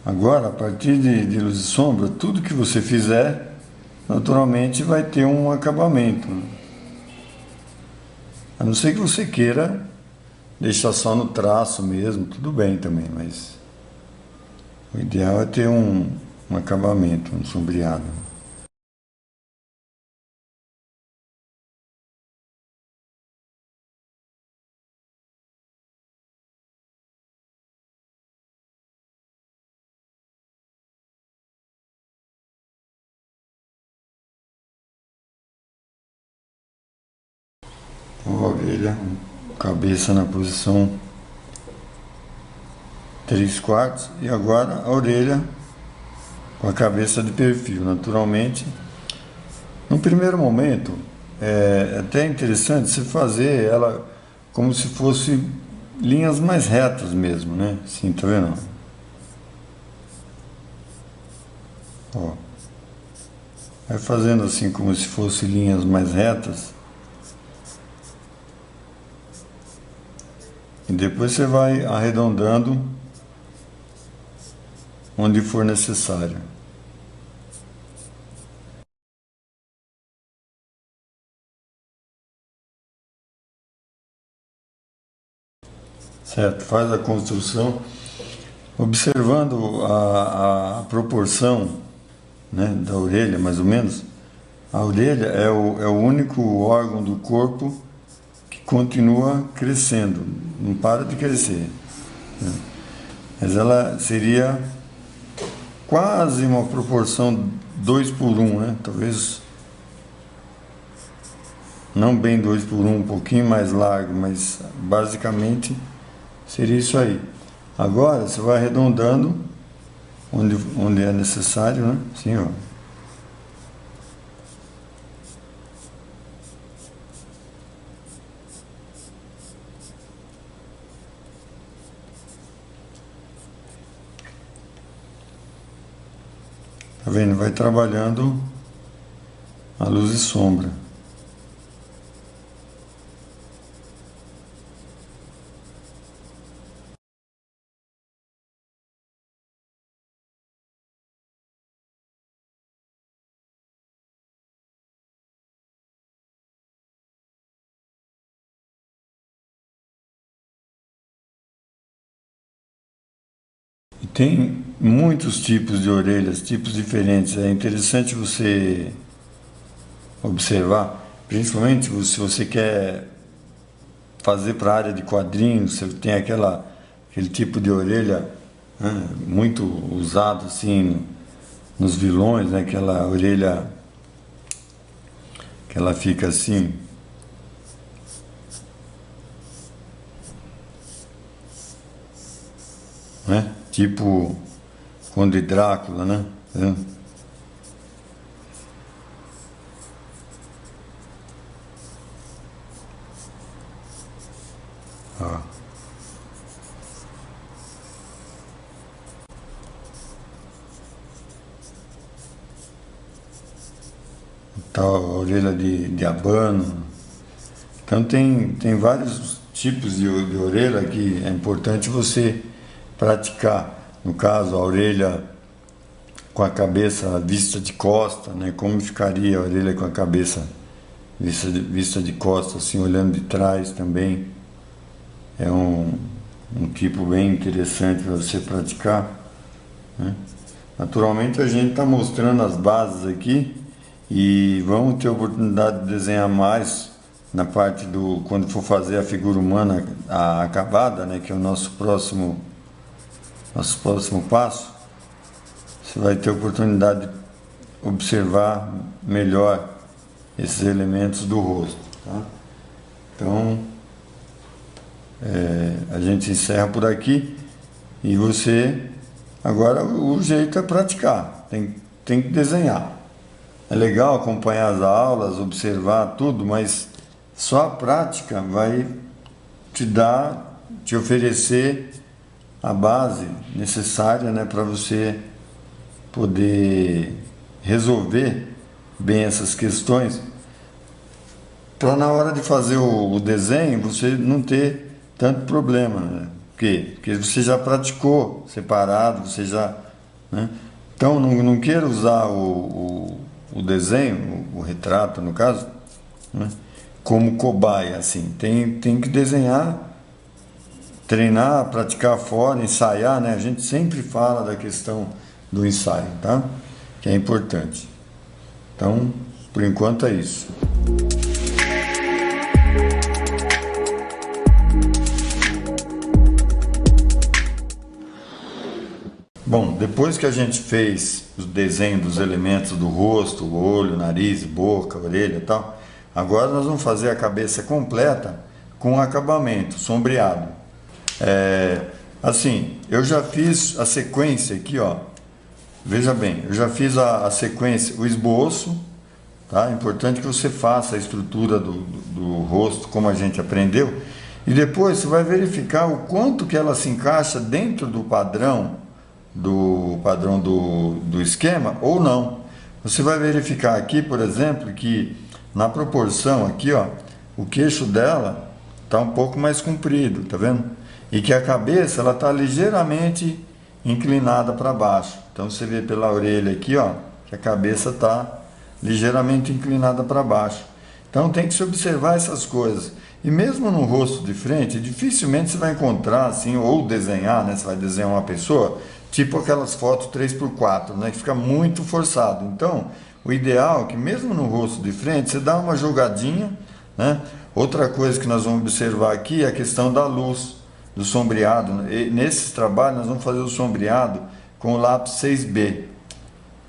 Agora, a partir de luz e sombra, tudo que você fizer, naturalmente vai ter um acabamento. A não ser que você queira deixar só no traço mesmo, tudo bem também, mas o ideal é ter um acabamento, um sombreado. A ovelha, cabeça na posição 3/4 e agora a orelha com a cabeça de perfil. Naturalmente, no primeiro momento, é até interessante você fazer ela como se fosse linhas mais retas mesmo, né? Assim, tá vendo? Ó, vai fazendo assim como se fosse linhas mais retas. E depois você vai arredondando onde for necessário. Certo? Faz a construção observando a proporção, né, da orelha, mais ou menos. A orelha é o único órgão do corpo que continua crescendo, não para de crescer, né? Mas ela seria quase uma proporção 2/1, né? Talvez não bem 2/1, um pouquinho mais largo, mas basicamente seria isso aí. Agora você vai arredondando onde é necessário, né? Assim, ó. Tá vendo? Vai trabalhando a luz e sombra. E tem muitos tipos de orelhas, tipos diferentes. É interessante você observar, principalmente se você quer fazer para a área de quadrinhos, você tem aquele tipo de orelha, né, muito usado assim nos vilões, né, aquela orelha que ela fica assim, né? Tipo Conde Drácula, né? Ó. Tá a orelha de abano. Então tem vários tipos de orelha que é importante você praticar. No caso, a orelha com a cabeça vista de costa, né? Como ficaria a orelha com a cabeça vista de costa, assim, olhando de trás também. É um tipo bem interessante para você praticar, né? Naturalmente a gente está mostrando as bases aqui e vamos ter a oportunidade de desenhar mais na parte quando for fazer a figura humana a acabada, né, que é o nosso próximo passo. Você vai ter a oportunidade de observar melhor esses elementos do rosto, tá? Então, a gente encerra por aqui e você, agora o jeito é praticar, tem que desenhar. É legal acompanhar as aulas, observar tudo, mas só a prática vai te oferecer a base necessária, né, para você poder resolver bem essas questões, para na hora de fazer o desenho você não ter tanto problema, né? Por quê? Porque você já praticou separado, você já, né? Então não quero usar o desenho, o retrato no caso, né, como cobaia, assim. Tem que desenhar, treinar, praticar fora, ensaiar, né? A gente sempre fala da questão do ensaio, tá? Que é importante. Então, por enquanto é isso. Bom, depois que a gente fez o desenho dos elementos do rosto, o olho, nariz, boca, orelha e tal, agora nós vamos fazer a cabeça completa com acabamento, sombreado. Assim, eu já fiz a sequência aqui, ó. Veja bem, eu já fiz a sequência, o esboço, tá? É importante que você faça a estrutura do rosto, como a gente aprendeu, e depois você vai verificar o quanto que ela se encaixa dentro do padrão do esquema ou não. Você vai verificar aqui, por exemplo, que na proporção aqui, ó, o queixo dela está um pouco mais comprido, tá vendo? E que a cabeça ela está ligeiramente inclinada para baixo. Então você vê pela orelha aqui, ó, que a cabeça está ligeiramente inclinada para baixo. Então tem que se observar essas coisas. E mesmo no rosto de frente, dificilmente você vai encontrar assim, ou desenhar, né? Você vai desenhar uma pessoa, tipo aquelas fotos 3x4, né? Que fica muito forçado. Então, o ideal é que mesmo no rosto de frente, você dá uma jogadinha, né? Outra coisa que nós vamos observar aqui é a questão da luz, do sombreado. E nesses trabalhos nós vamos fazer o sombreado com o lápis 6B,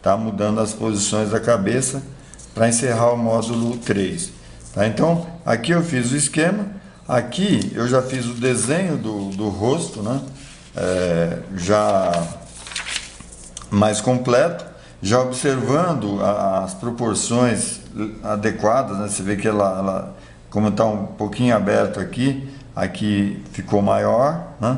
tá? Mudando as posições da cabeça para encerrar o módulo 3. Tá? Então, aqui eu fiz o esquema, aqui eu já fiz o desenho do rosto, né? Já mais completo, já observando as proporções adequadas, né? Você vê que ela como está um pouquinho aberto aqui ficou maior, né?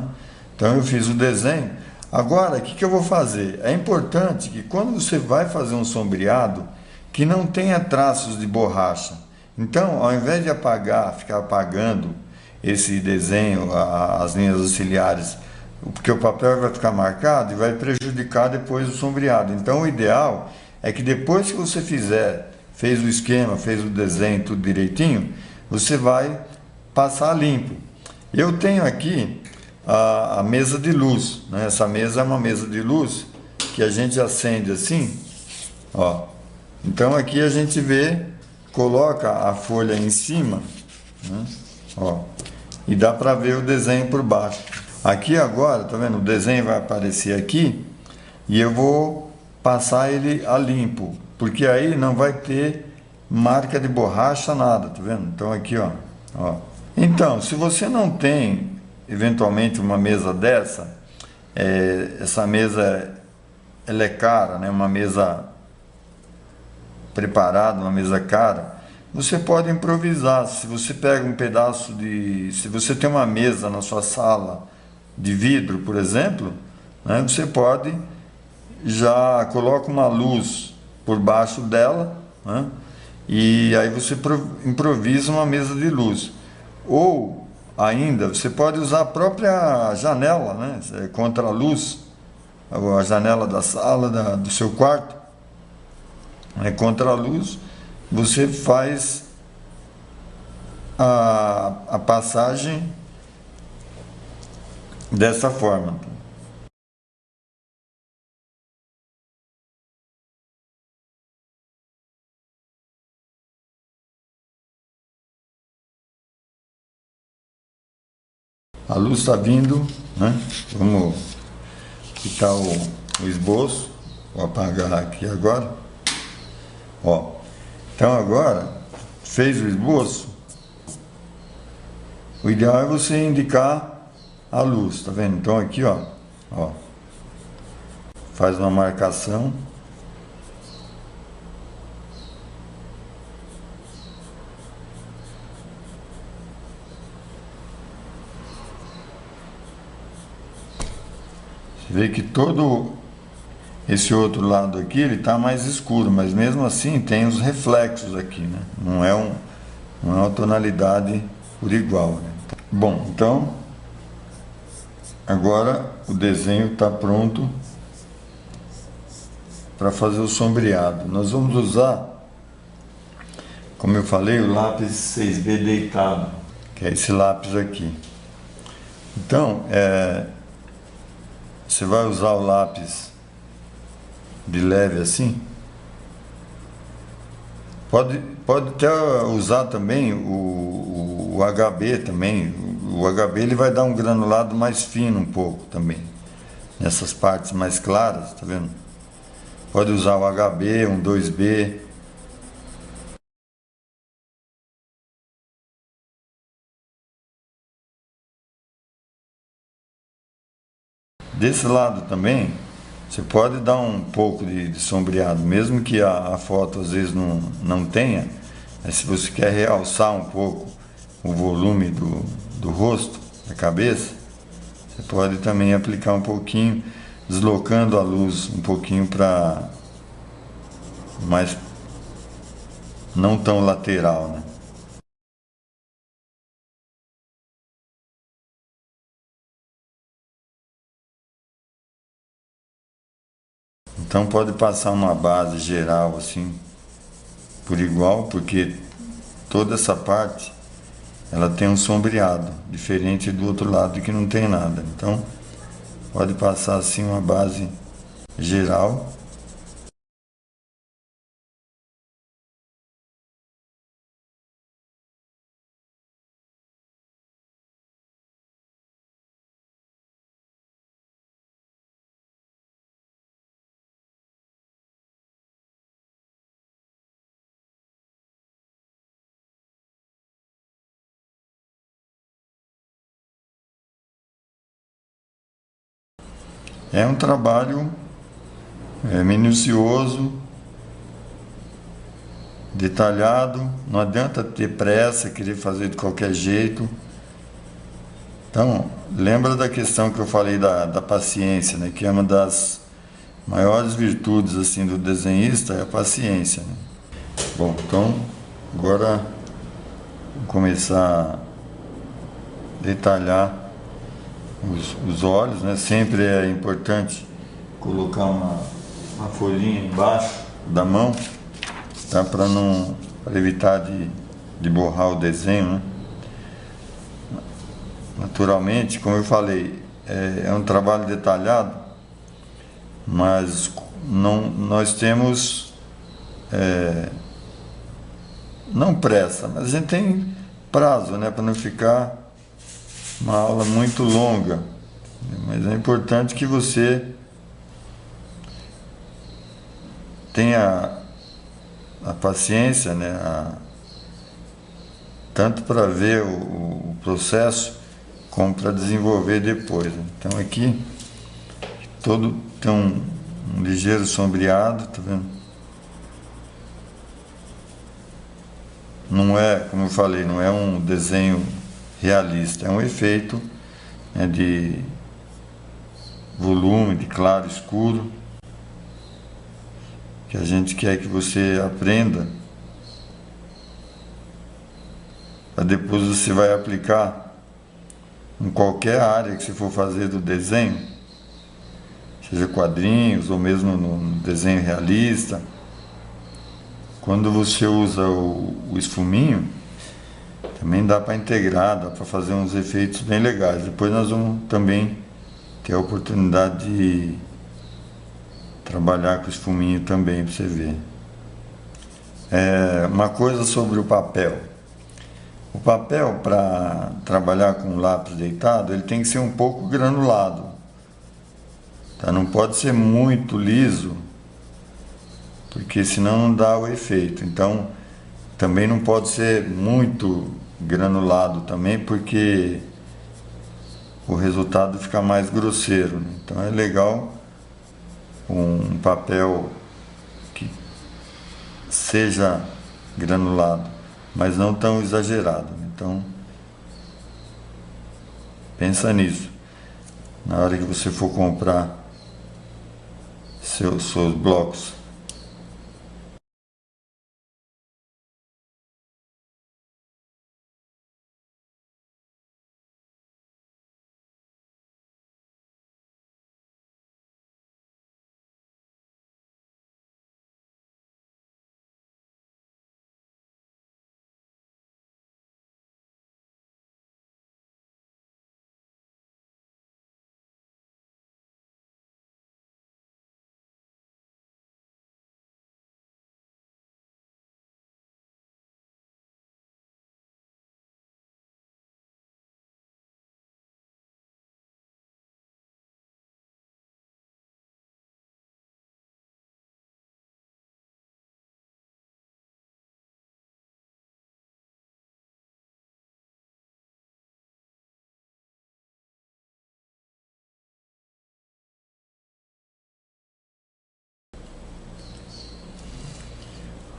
Então eu fiz o desenho. Agora, o que eu vou fazer? É importante que quando você vai fazer um sombreado, que não tenha traços de borracha. Então, ao invés de ficar apagando esse desenho, as linhas auxiliares, porque o papel vai ficar marcado e vai prejudicar depois o sombreado. Então, o ideal é que depois que você fez o esquema, fez o desenho, tudo direitinho, você vai passar limpo. Eu tenho aqui a mesa de luz, né? Essa mesa é uma mesa de luz que a gente acende assim, ó. Então aqui a gente coloca a folha em cima, né? Ó, e dá para ver o desenho por baixo. Aqui agora, tá vendo? O desenho vai aparecer aqui e eu vou passar ele a limpo, porque aí não vai ter marca de borracha, nada, tá vendo? Então aqui, ó. Então, se você não tem eventualmente uma mesa dessa, essa mesa ela é cara, né? Uma mesa preparada, uma mesa cara, você pode improvisar. Se você pega um pedaço se você tem uma mesa na sua sala de vidro, por exemplo, né? Você pode já coloca uma luz por baixo dela, né? E aí você improvisa uma mesa de luz. Ou ainda, você pode usar a própria janela, né? Contra a luz, a janela da sala, do seu quarto, contra a luz, você faz a passagem dessa forma. A luz está vindo, né? Vamos quitar o esboço, vou apagar aqui agora. Ó, então agora, fez o esboço, o ideal é você indicar a luz, tá vendo? Então aqui, ó, faz uma marcação. Você vê que todo Esse outro lado aqui, ele está mais escuro, mas mesmo assim tem os reflexos aqui, né? Não é uma tonalidade por igual, né? Bom, então, agora o desenho está pronto para fazer o sombreado. Nós vamos usar, como eu falei, o lápis 6B deitado, que é esse lápis aqui. Então, você vai usar o lápis de leve assim. Pode até usar também o HB também. O HB ele vai dar um granulado mais fino um pouco também. Nessas partes mais claras, tá vendo? Pode usar o HB, um 2B. Desse lado também, você pode dar um pouco de sombreado, mesmo que a foto às vezes não tenha. Mas se você quer realçar um pouco o volume do rosto, da cabeça, você pode também aplicar um pouquinho, deslocando a luz um pouquinho para mais não tão lateral, né? Então pode passar uma base geral assim por igual, porque toda essa parte ela tem um sombreado, diferente do outro lado que não tem nada. Então pode passar assim uma base geral. É um trabalho minucioso, detalhado, não adianta ter pressa, querer fazer de qualquer jeito. Então, lembra da questão que eu falei da paciência, né? Que é uma das maiores virtudes assim do desenhista, é a paciência, né? Bom, então agora vou começar a detalhar os olhos, né? Sempre é importante colocar uma folhinha embaixo da mão, tá? Para evitar de borrar o desenho, né? Naturalmente, como eu falei, é um trabalho detalhado, mas nós temos não pressa, mas a gente tem prazo, né, para não ficar uma aula muito longa. Mas é importante que você tenha a paciência, né, tanto para ver o processo como para desenvolver depois. Então aqui todo tem um ligeiro sombreado, tá vendo? Não é, como eu falei, não é um desenho realista, é um efeito, né, de volume, de claro, escuro, que a gente quer que você aprenda, para depois você vai aplicar em qualquer área que você for fazer do desenho, seja quadrinhos ou mesmo no desenho realista. Quando você usa o esfuminho, também dá para integrar, dá para fazer uns efeitos bem legais. Depois nós vamos também ter a oportunidade de trabalhar com esfuminho também, para você ver. Uma coisa sobre o papel. O papel, para trabalhar com lápis deitado, ele tem que ser um pouco granulado, tá? Não pode ser muito liso, porque senão não dá o efeito. Então, também não pode ser muito granulado também, porque o resultado fica mais grosseiro, né? Então é legal um papel que seja granulado, mas não tão exagerado. Então, pensa nisso. Na hora que você for comprar seus blocos.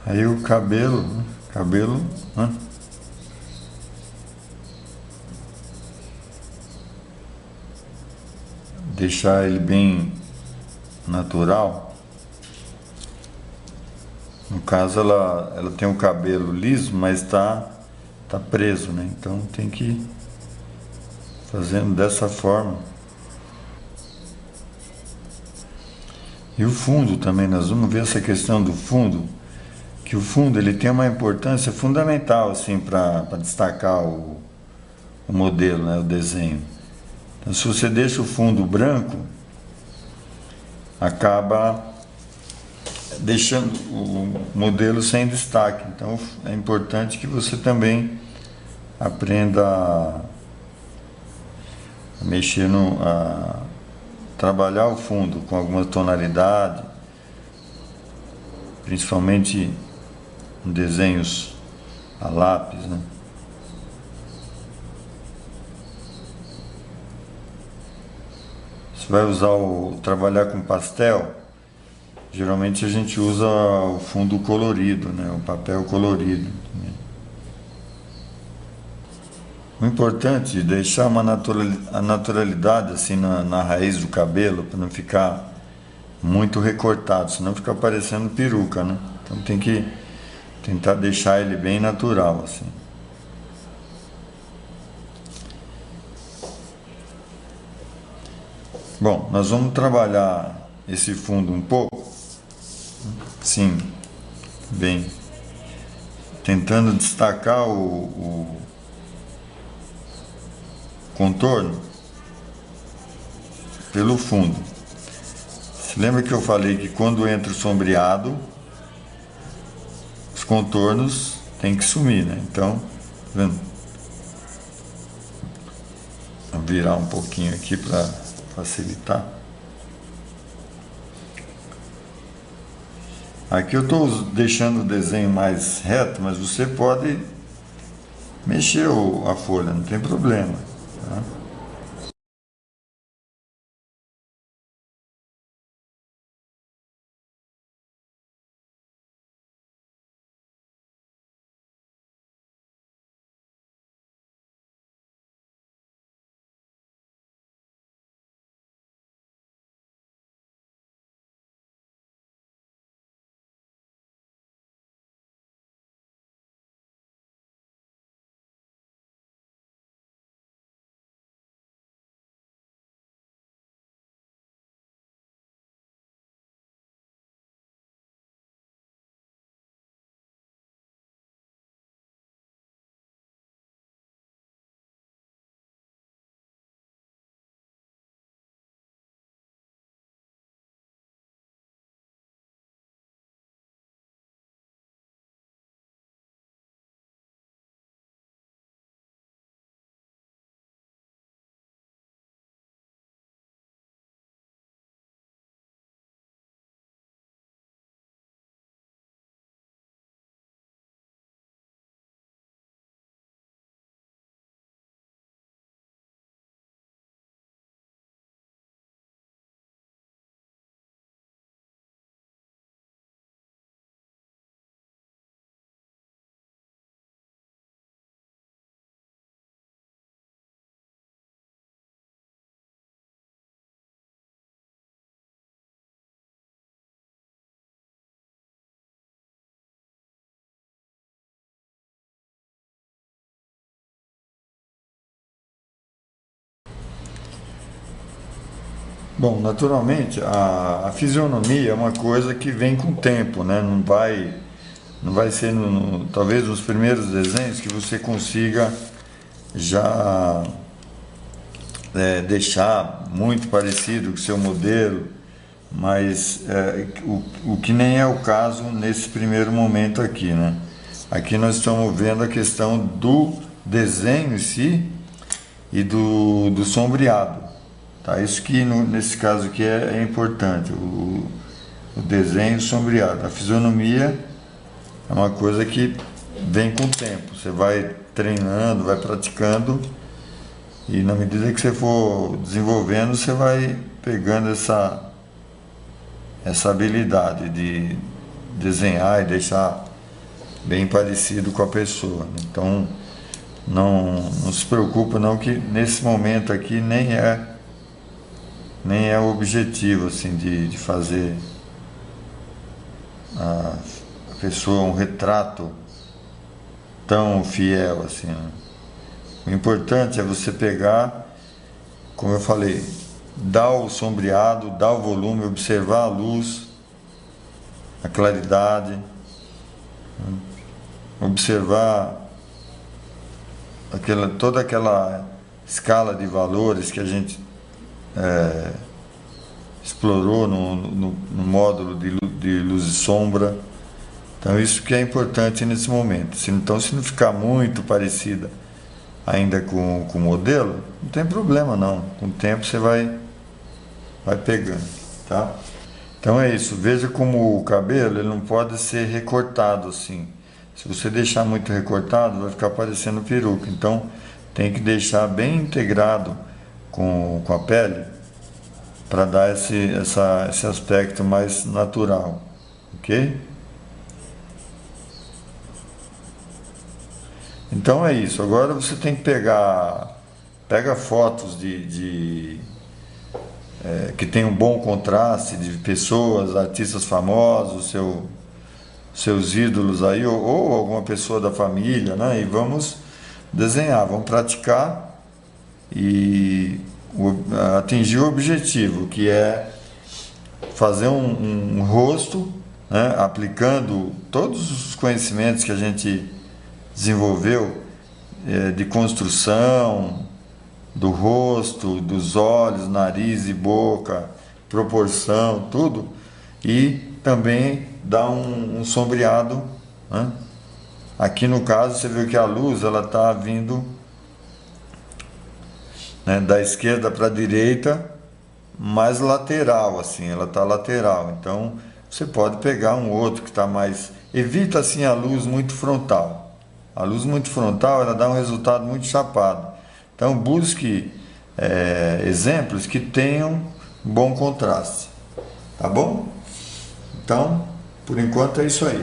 Aí o cabelo, né? Deixar ele bem natural. No caso, ela tem o cabelo liso, mas tá preso, né? Então tem que ir fazendo dessa forma. E o fundo também, nós vamos ver essa questão do fundo, que o fundo ele tem uma importância fundamental assim para destacar o modelo, né, o desenho. Então, se você deixa o fundo branco, acaba deixando o modelo sem destaque. Então é importante que você também aprenda a mexer a trabalhar o fundo com alguma tonalidade, principalmente em desenhos a lápis, né? Você vai trabalhar com pastel, geralmente a gente usa o fundo colorido, né? O papel colorido. O importante é deixar a naturalidade assim na raiz do cabelo, para não ficar muito recortado, senão fica parecendo peruca, né? Então tem que tentar deixar ele bem natural, assim. Bom, nós vamos trabalhar esse fundo um pouco, sim, bem, tentando destacar o contorno pelo fundo. Se lembra que eu falei que quando entra o sombreado, os contornos têm que sumir, né? Então, tá vendo? Vou virar um pouquinho aqui para facilitar. Aqui eu estou deixando o desenho mais reto, mas você pode mexer a folha, não tem problema. Tá? Bom, naturalmente, a fisionomia é uma coisa que vem com o tempo, né? Não vai ser talvez nos primeiros desenhos que você consiga já deixar muito parecido com o seu modelo, mas o que nem é o caso nesse primeiro momento aqui, né? Aqui nós estamos vendo a questão do desenho em si e do sombreado, tá? Isso que nesse caso aqui é importante, o desenho e o sombreado. A fisionomia é uma coisa que vem com o tempo, você vai treinando, vai praticando, e na medida que você for desenvolvendo, você vai pegando essa habilidade de desenhar e deixar bem parecido com a pessoa. Então não se preocupa não, que nesse momento aqui nem é o objetivo assim de fazer a pessoa um retrato tão fiel assim, né? O importante é você pegar, como eu falei, dar o sombreado, dar o volume, observar a luz, a claridade, observar toda aquela escala de valores que a gente explorou no módulo de luz e sombra. Então isso que é importante nesse momento. Então, se não ficar muito parecida ainda com o modelo, não tem problema não. Com o tempo você vai pegando, tá? Então é isso. Veja como o cabelo ele não pode ser recortado assim. Se você deixar muito recortado, vai ficar parecendo peruca. Então tem que deixar bem integrado com a pele para dar esse aspecto mais natural, ok? Então é isso. Agora você tem que pega fotos que tem um bom contraste de pessoas, artistas famosos, seus ídolos aí, ou alguma pessoa da família, né? E vamos desenhar, vamos praticar e atingir o objetivo, que é fazer um rosto, né? Aplicando todos os conhecimentos que a gente desenvolveu de construção do rosto, dos olhos, nariz e boca, proporção, tudo, e também dar um sombreado, né? Aqui no caso você viu que a luz ela está vindo, né, da esquerda para a direita, mais lateral assim, ela está lateral. Então você pode pegar um outro que está mais, evita assim a luz muito frontal. A luz muito frontal ela dá um resultado muito chapado. Então busque exemplos que tenham bom contraste, tá bom? Então, por enquanto é isso aí.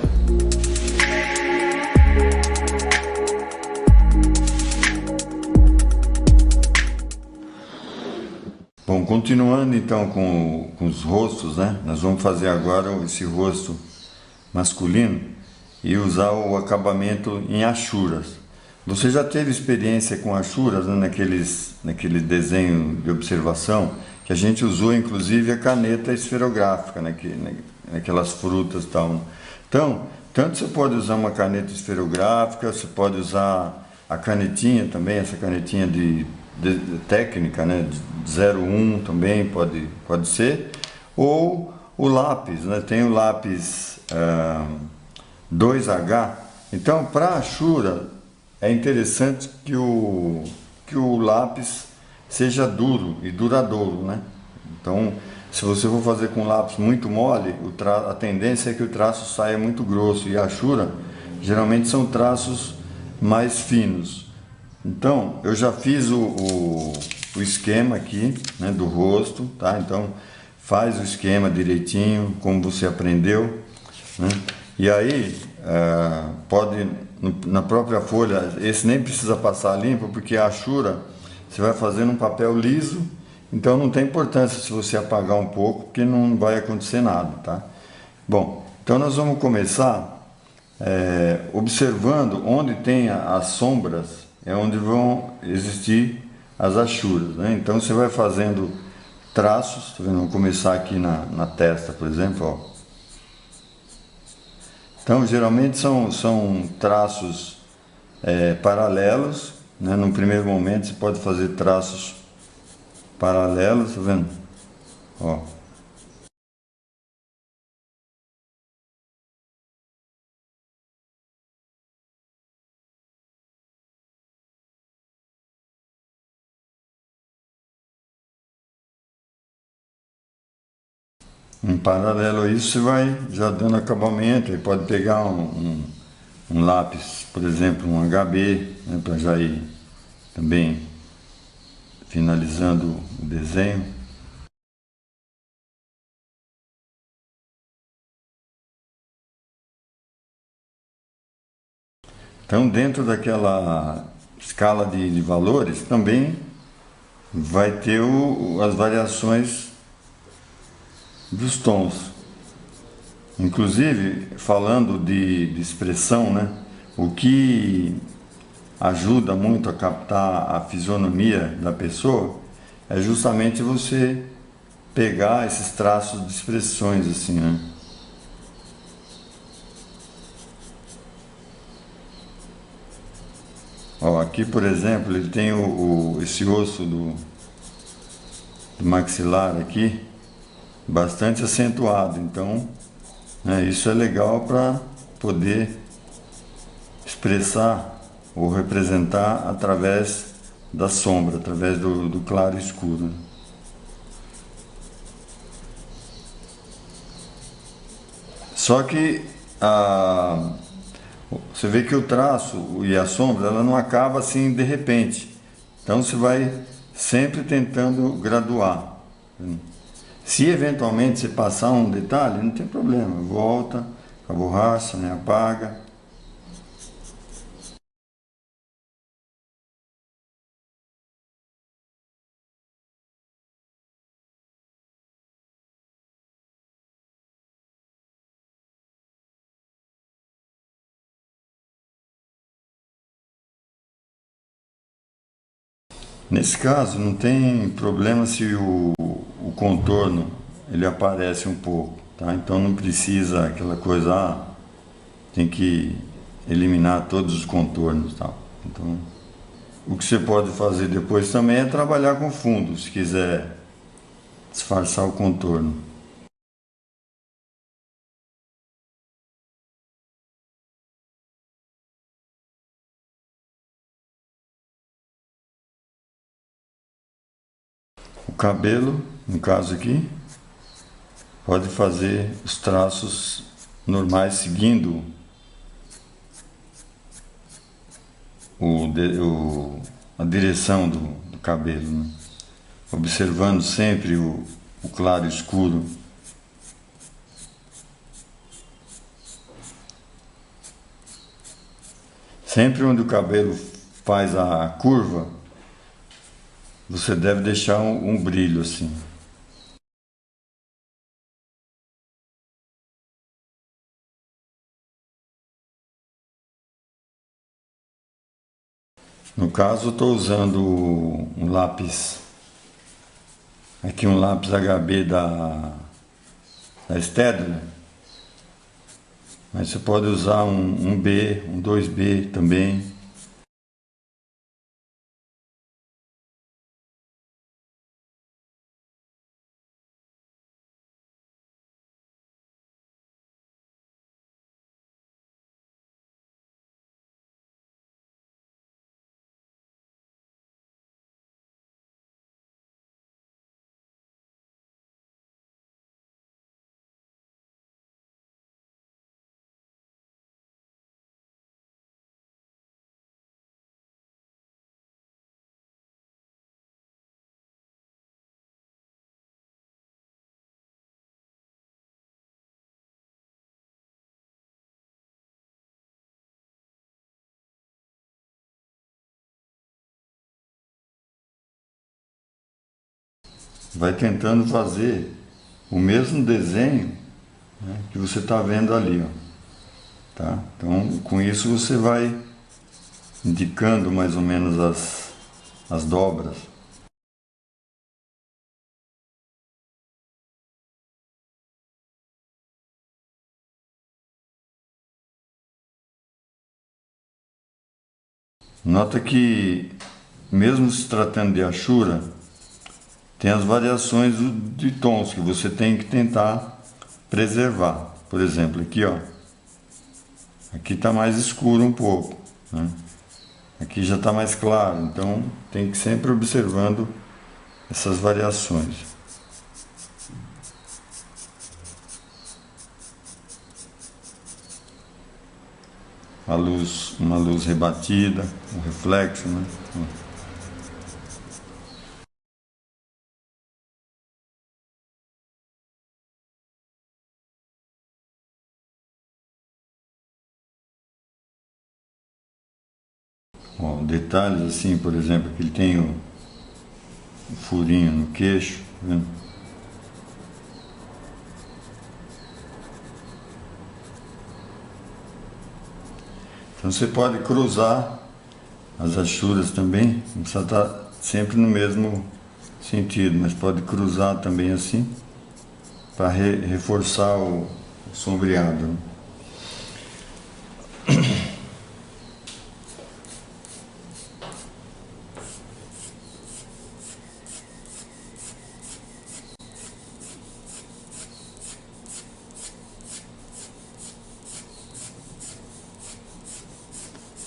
Bom, continuando então com os rostos, né? Nós vamos fazer agora esse rosto masculino e usar o acabamento em achuras. Você já teve experiência com achuras, né? Naquele desenho de observação que a gente usou inclusive a caneta esferográfica, né? Naquelas frutas e tal. Então, tanto você pode usar uma caneta esferográfica, você pode usar a canetinha também, essa canetinha de técnica, né? 01 também pode ser, ou o lápis, né? Tem o lápis 2H. Então, para a achura é interessante que o lápis seja duro e duradouro, né? Então, se você for fazer com lápis muito mole, a tendência é que o traço saia muito grosso, e a achura geralmente são traços mais finos. Então, eu já fiz o esquema aqui, né, do rosto, tá? Então, faz o esquema direitinho, como você aprendeu, né? E aí, pode, na própria folha, esse nem precisa passar limpo, porque a achura você vai fazer num papel liso, então não tem importância se você apagar um pouco, porque não vai acontecer nada, tá? Bom, então nós vamos começar observando onde tem as sombras, é onde vão existir as achuras, né? Então você vai fazendo traços, tá vendo? Vou começar aqui na testa, por exemplo, ó. Então, geralmente são traços paralelos, né? No primeiro momento você pode fazer traços paralelos, tá vendo? Ó. Em paralelo a isso, você vai já dando acabamento, aí pode pegar um lápis, por exemplo, um HB, né, para já ir também finalizando o desenho. Então, dentro daquela escala de valores, também vai ter as variações dos tons. Inclusive, falando de expressão, né, o que ajuda muito a captar a fisionomia da pessoa é justamente você pegar esses traços de expressões assim, né? Ó, aqui, por exemplo, ele tem esse osso do maxilar aqui bastante acentuado, então, né, isso é legal para poder expressar ou representar através da sombra, através do claro e escuro. Só que você vê que o traço e a sombra ela não acaba assim de repente. Então você vai sempre tentando graduar. Se eventualmente você passar um detalhe, não tem problema, volta com a borracha, né, apaga. Nesse caso, não tem problema se o contorno ele aparece um pouco, tá? Então não precisa aquela coisa, tem que eliminar todos os contornos, tá? Então, o que você pode fazer depois também é trabalhar com fundo, se quiser disfarçar o contorno. O cabelo, no caso aqui, pode fazer os traços normais seguindo a direção do cabelo, né? Observando sempre o claro e escuro. Sempre onde o cabelo faz a curva, você deve deixar um brilho assim. No caso, eu estou usando um lápis, aqui um lápis HB da Staedtler, mas você pode usar um B, um 2B também. Vai tentando fazer o mesmo desenho, né, que você está vendo ali, ó, tá? Então, com isso você vai indicando mais ou menos as dobras. Nota que, mesmo se tratando de Ashura, tem as variações de tons que você tem que tentar preservar. Por exemplo, aqui, ó. Aqui está mais escuro um pouco, né? Aqui já está mais claro, então tem que sempre observando essas variações. Uma luz rebatida, um reflexo, né? Ó, detalhes assim, por exemplo, que ele tem o furinho no queixo, tá vendo? Então você pode cruzar as achuras também, não precisa estar sempre no mesmo sentido, mas pode cruzar também assim, para reforçar o sombreado, né?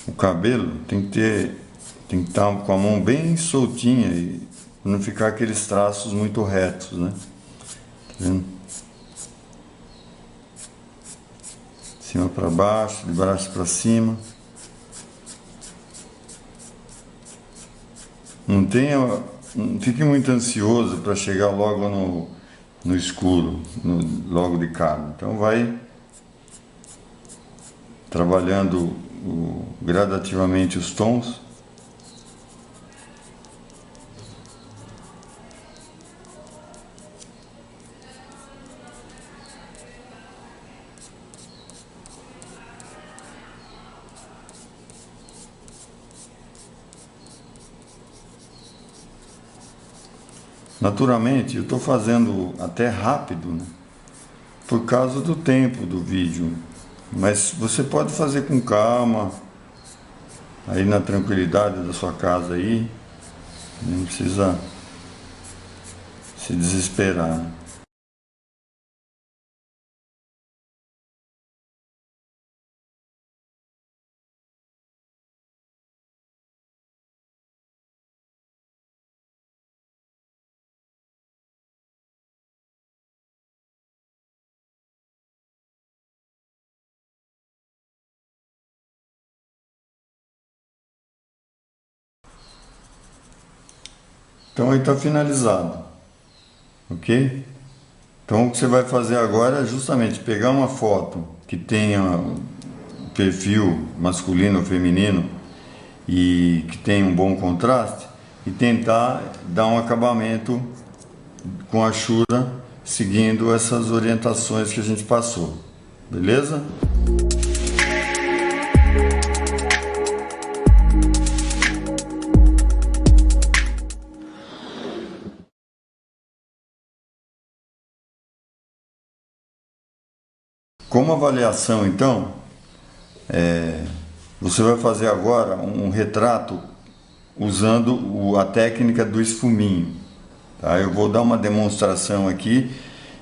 O cabelo tem que estar com a mão bem soltinha e não ficar aqueles traços muito retos, né? Tá vendo? De cima para baixo, de baixo para cima. Não fique muito ansioso para chegar logo no escuro, logo de cara. Então vai trabalhando gradativamente os tons. Naturalmente, eu estou fazendo até rápido, né? Por causa do tempo do vídeo. Mas você pode fazer com calma, aí na tranquilidade da sua casa aí, não precisa se desesperar. Então aí está finalizado, ok? Então o que você vai fazer agora é justamente pegar uma foto que tenha perfil masculino ou feminino e que tenha um bom contraste e tentar dar um acabamento com a Ashura seguindo essas orientações que a gente passou, beleza? Como avaliação, então, você vai fazer agora um retrato usando a técnica do esfuminho. Tá? Eu vou dar uma demonstração aqui.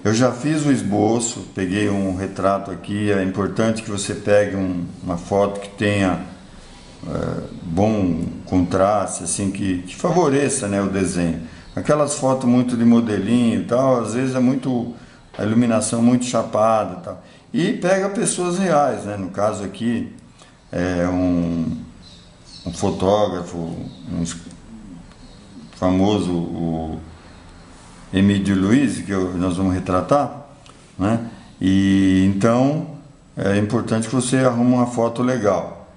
Eu já fiz o esboço, peguei um retrato aqui. É importante que você pegue uma foto que tenha bom contraste, assim, que favoreça, né, o desenho. Aquelas fotos muito de modelinho e tal, às vezes a iluminação muito chapada e tal. E pega pessoas reais, né? No caso aqui, um fotógrafo, famoso, o Emílio Luiz, que nós vamos retratar, né? E então é importante que você arrume uma foto legal,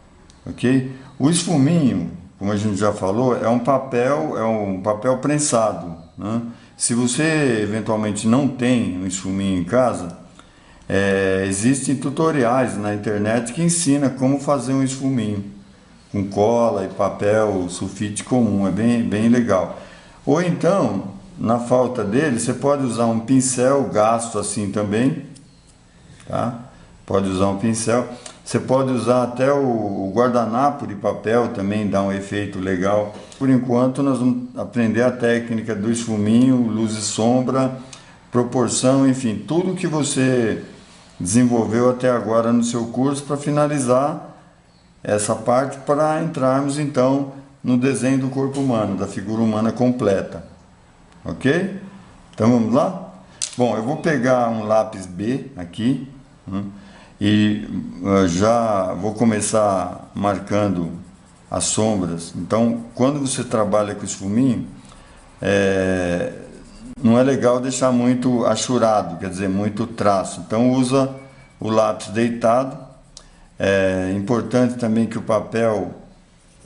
ok? O esfuminho, como a gente já falou, é um papel prensado, né? Se você eventualmente não tem um esfuminho em casa, existem tutoriais na internet que ensina como fazer um esfuminho com cola e papel sulfite comum, é bem legal. Ou então, na falta dele, você pode usar um pincel gasto assim também, tá? Pode usar um pincel. Você pode usar até o guardanapo de papel também, dá um efeito legal. Por enquanto nós vamos aprender a técnica do esfuminho, luz e sombra, proporção, enfim, tudo que você desenvolveu até agora no seu curso para finalizar essa parte para entrarmos então no desenho do corpo humano, da figura humana completa. Ok? Então vamos lá? Bom, eu vou pegar um lápis B aqui, né, e já vou começar marcando as sombras. Então, quando você trabalha com esfuminho, não é legal deixar muito achurado, quer dizer, muito traço. Então usa o lápis deitado. É importante também que o papel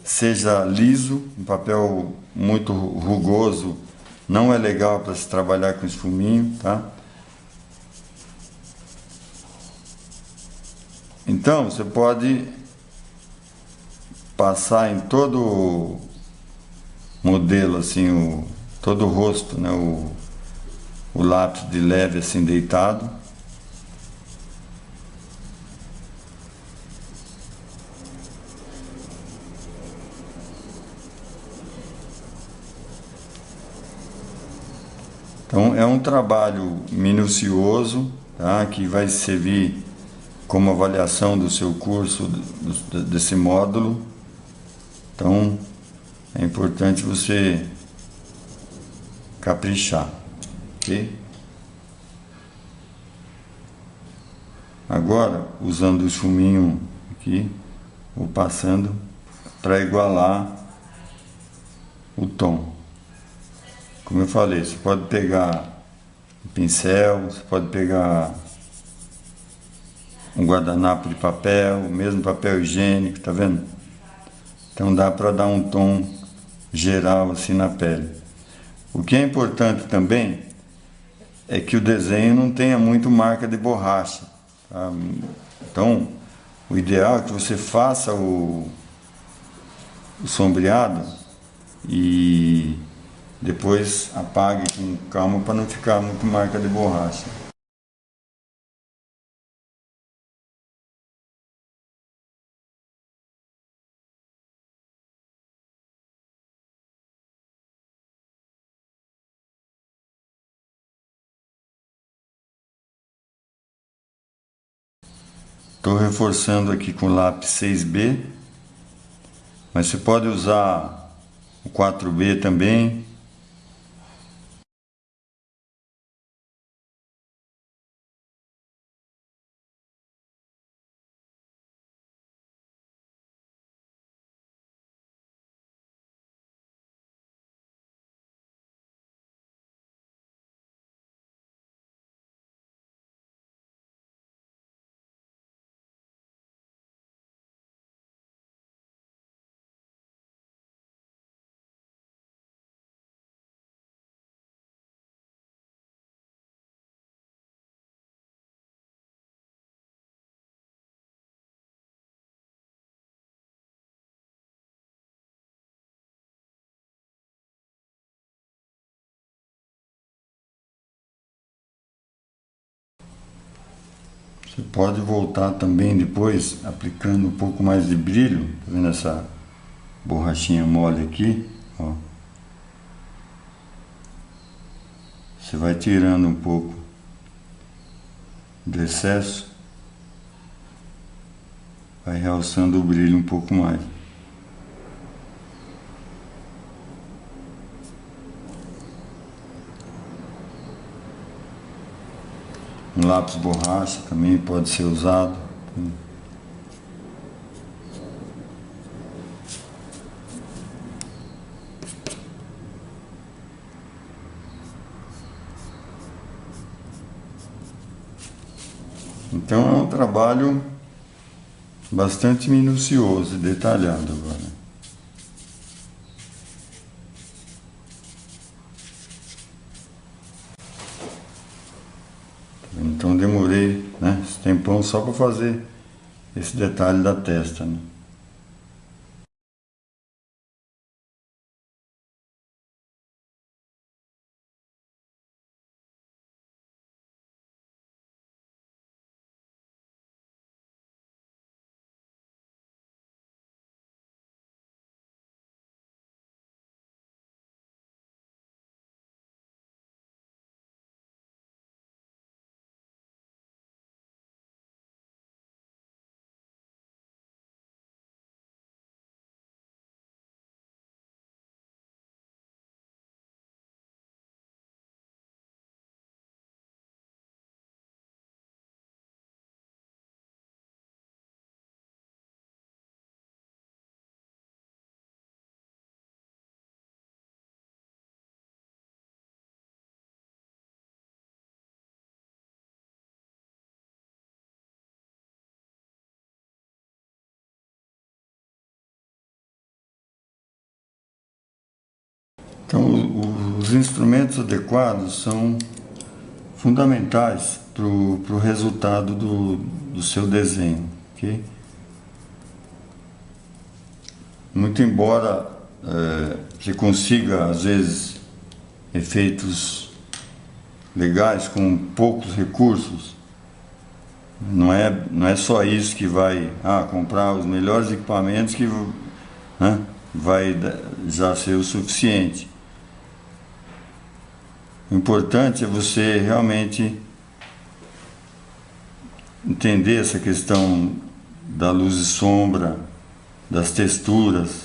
seja liso, um papel muito rugoso não é legal para se trabalhar com esfuminho, tá? Então você pode passar em todo o modelo, assim, todo o rosto, né? O lápis de leve assim deitado. Então é um trabalho minucioso, tá? Que vai servir como avaliação do seu curso, desse módulo. Então é importante você caprichar, ok? Agora, usando o esfuminho aqui, vou passando para igualar o tom. Como eu falei, você pode pegar um pincel, você pode pegar um guardanapo de papel, o mesmo papel higiênico, tá vendo? Então dá para dar um tom geral assim na pele. O que é importante também é que o desenho não tenha muito marca de borracha, tá? Então, o ideal é que você faça o sombreado e depois apague com calma para não ficar muito marca de borracha. Estou reforçando aqui com o lápis 6B, mas você pode usar o 4B também. Você pode voltar também depois aplicando um pouco mais de brilho. Tá vendo essa borrachinha mole aqui? Ó. Você vai tirando um pouco do excesso, vai realçando o brilho um pouco mais. Um lápis borracha também pode ser usado. Então é um trabalho bastante minucioso e detalhado agora. Então demorei, né, esse tempão só para fazer esse detalhe da testa, né? Então, os instrumentos adequados são fundamentais para o resultado do seu desenho, ok? Muito embora você consiga, às vezes, efeitos legais com poucos recursos, não é só isso que vai comprar os melhores equipamentos que vai já ser o suficiente. O importante é você realmente entender essa questão da luz e sombra, das texturas.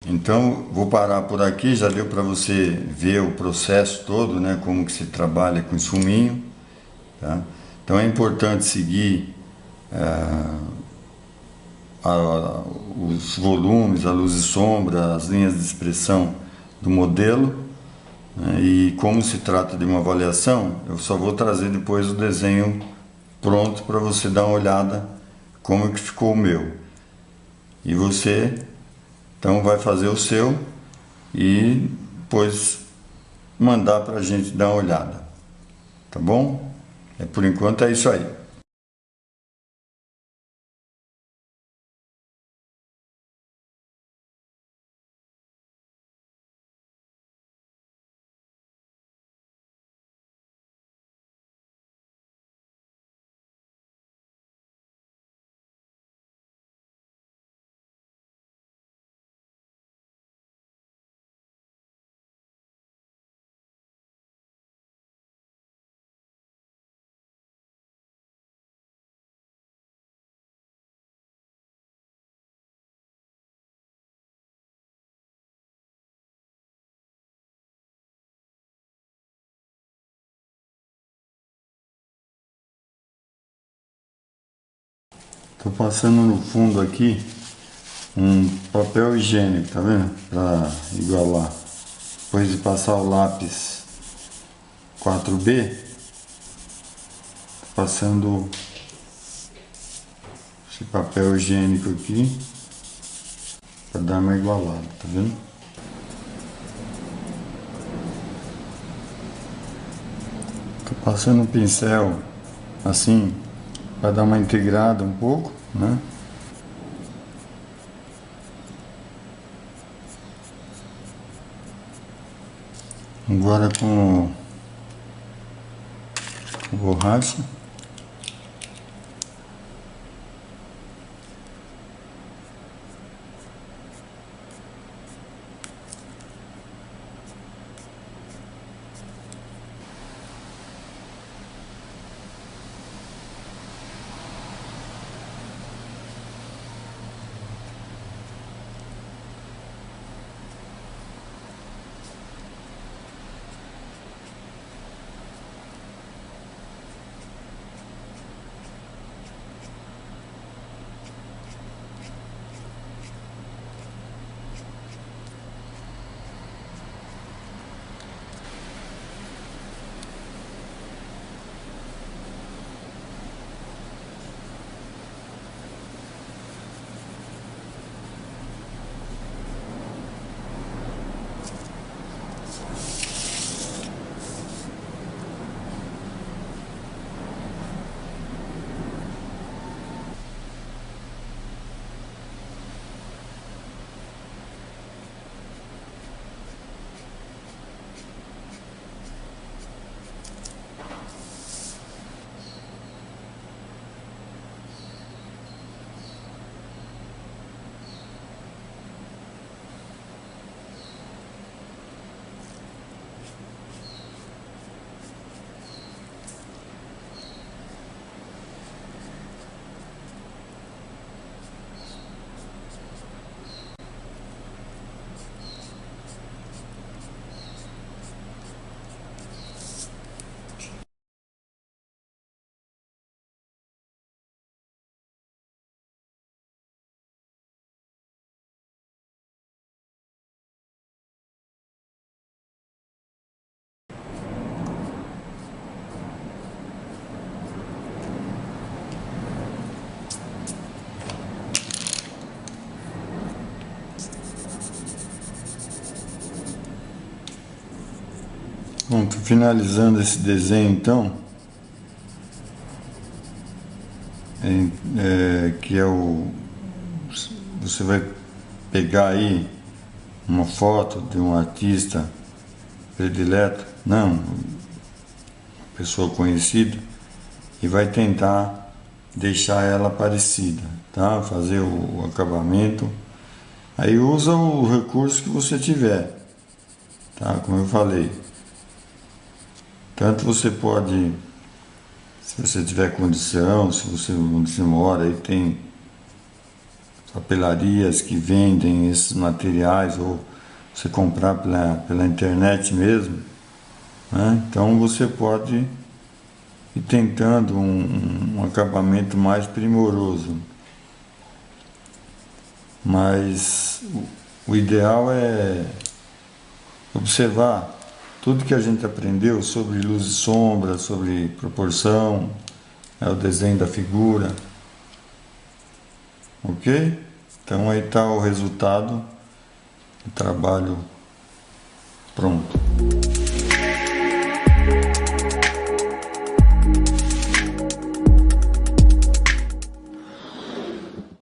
Então, vou parar por aqui, já deu para você ver o processo todo, né, como que se trabalha com esfuminho, tá? Então é importante seguir os volumes, a luz e sombra, as linhas de expressão do modelo, né, e como se trata de uma avaliação, eu só vou trazer depois o desenho pronto para você dar uma olhada como que ficou o meu. E você então vai fazer o seu e depois mandar para a gente dar uma olhada, tá bom? Por enquanto é isso aí. Estou passando no fundo aqui um papel higiênico, tá vendo? Para igualar. Depois de passar o lápis 4B, tô passando esse papel higiênico aqui para dar uma igualada, tá vendo? Tô passando um pincel assim para dar uma integrada um pouco, né? Agora com borracha. Pronto, finalizando esse desenho então, que é o... Você vai pegar aí uma foto de um artista predileto, não, pessoa conhecida, e vai tentar deixar ela parecida, tá? Fazer o acabamento. Aí usa o recurso que você tiver, tá? Como eu falei. Tanto você pode, se você tiver condição, se você onde você mora, aí tem papelarias que vendem esses materiais, ou você comprar pela internet mesmo, né? Então você pode ir tentando um acabamento mais primoroso. Mas o ideal é observar tudo que a gente aprendeu sobre luz e sombra, sobre proporção, o desenho da figura, ok? Então aí está o resultado, o trabalho pronto.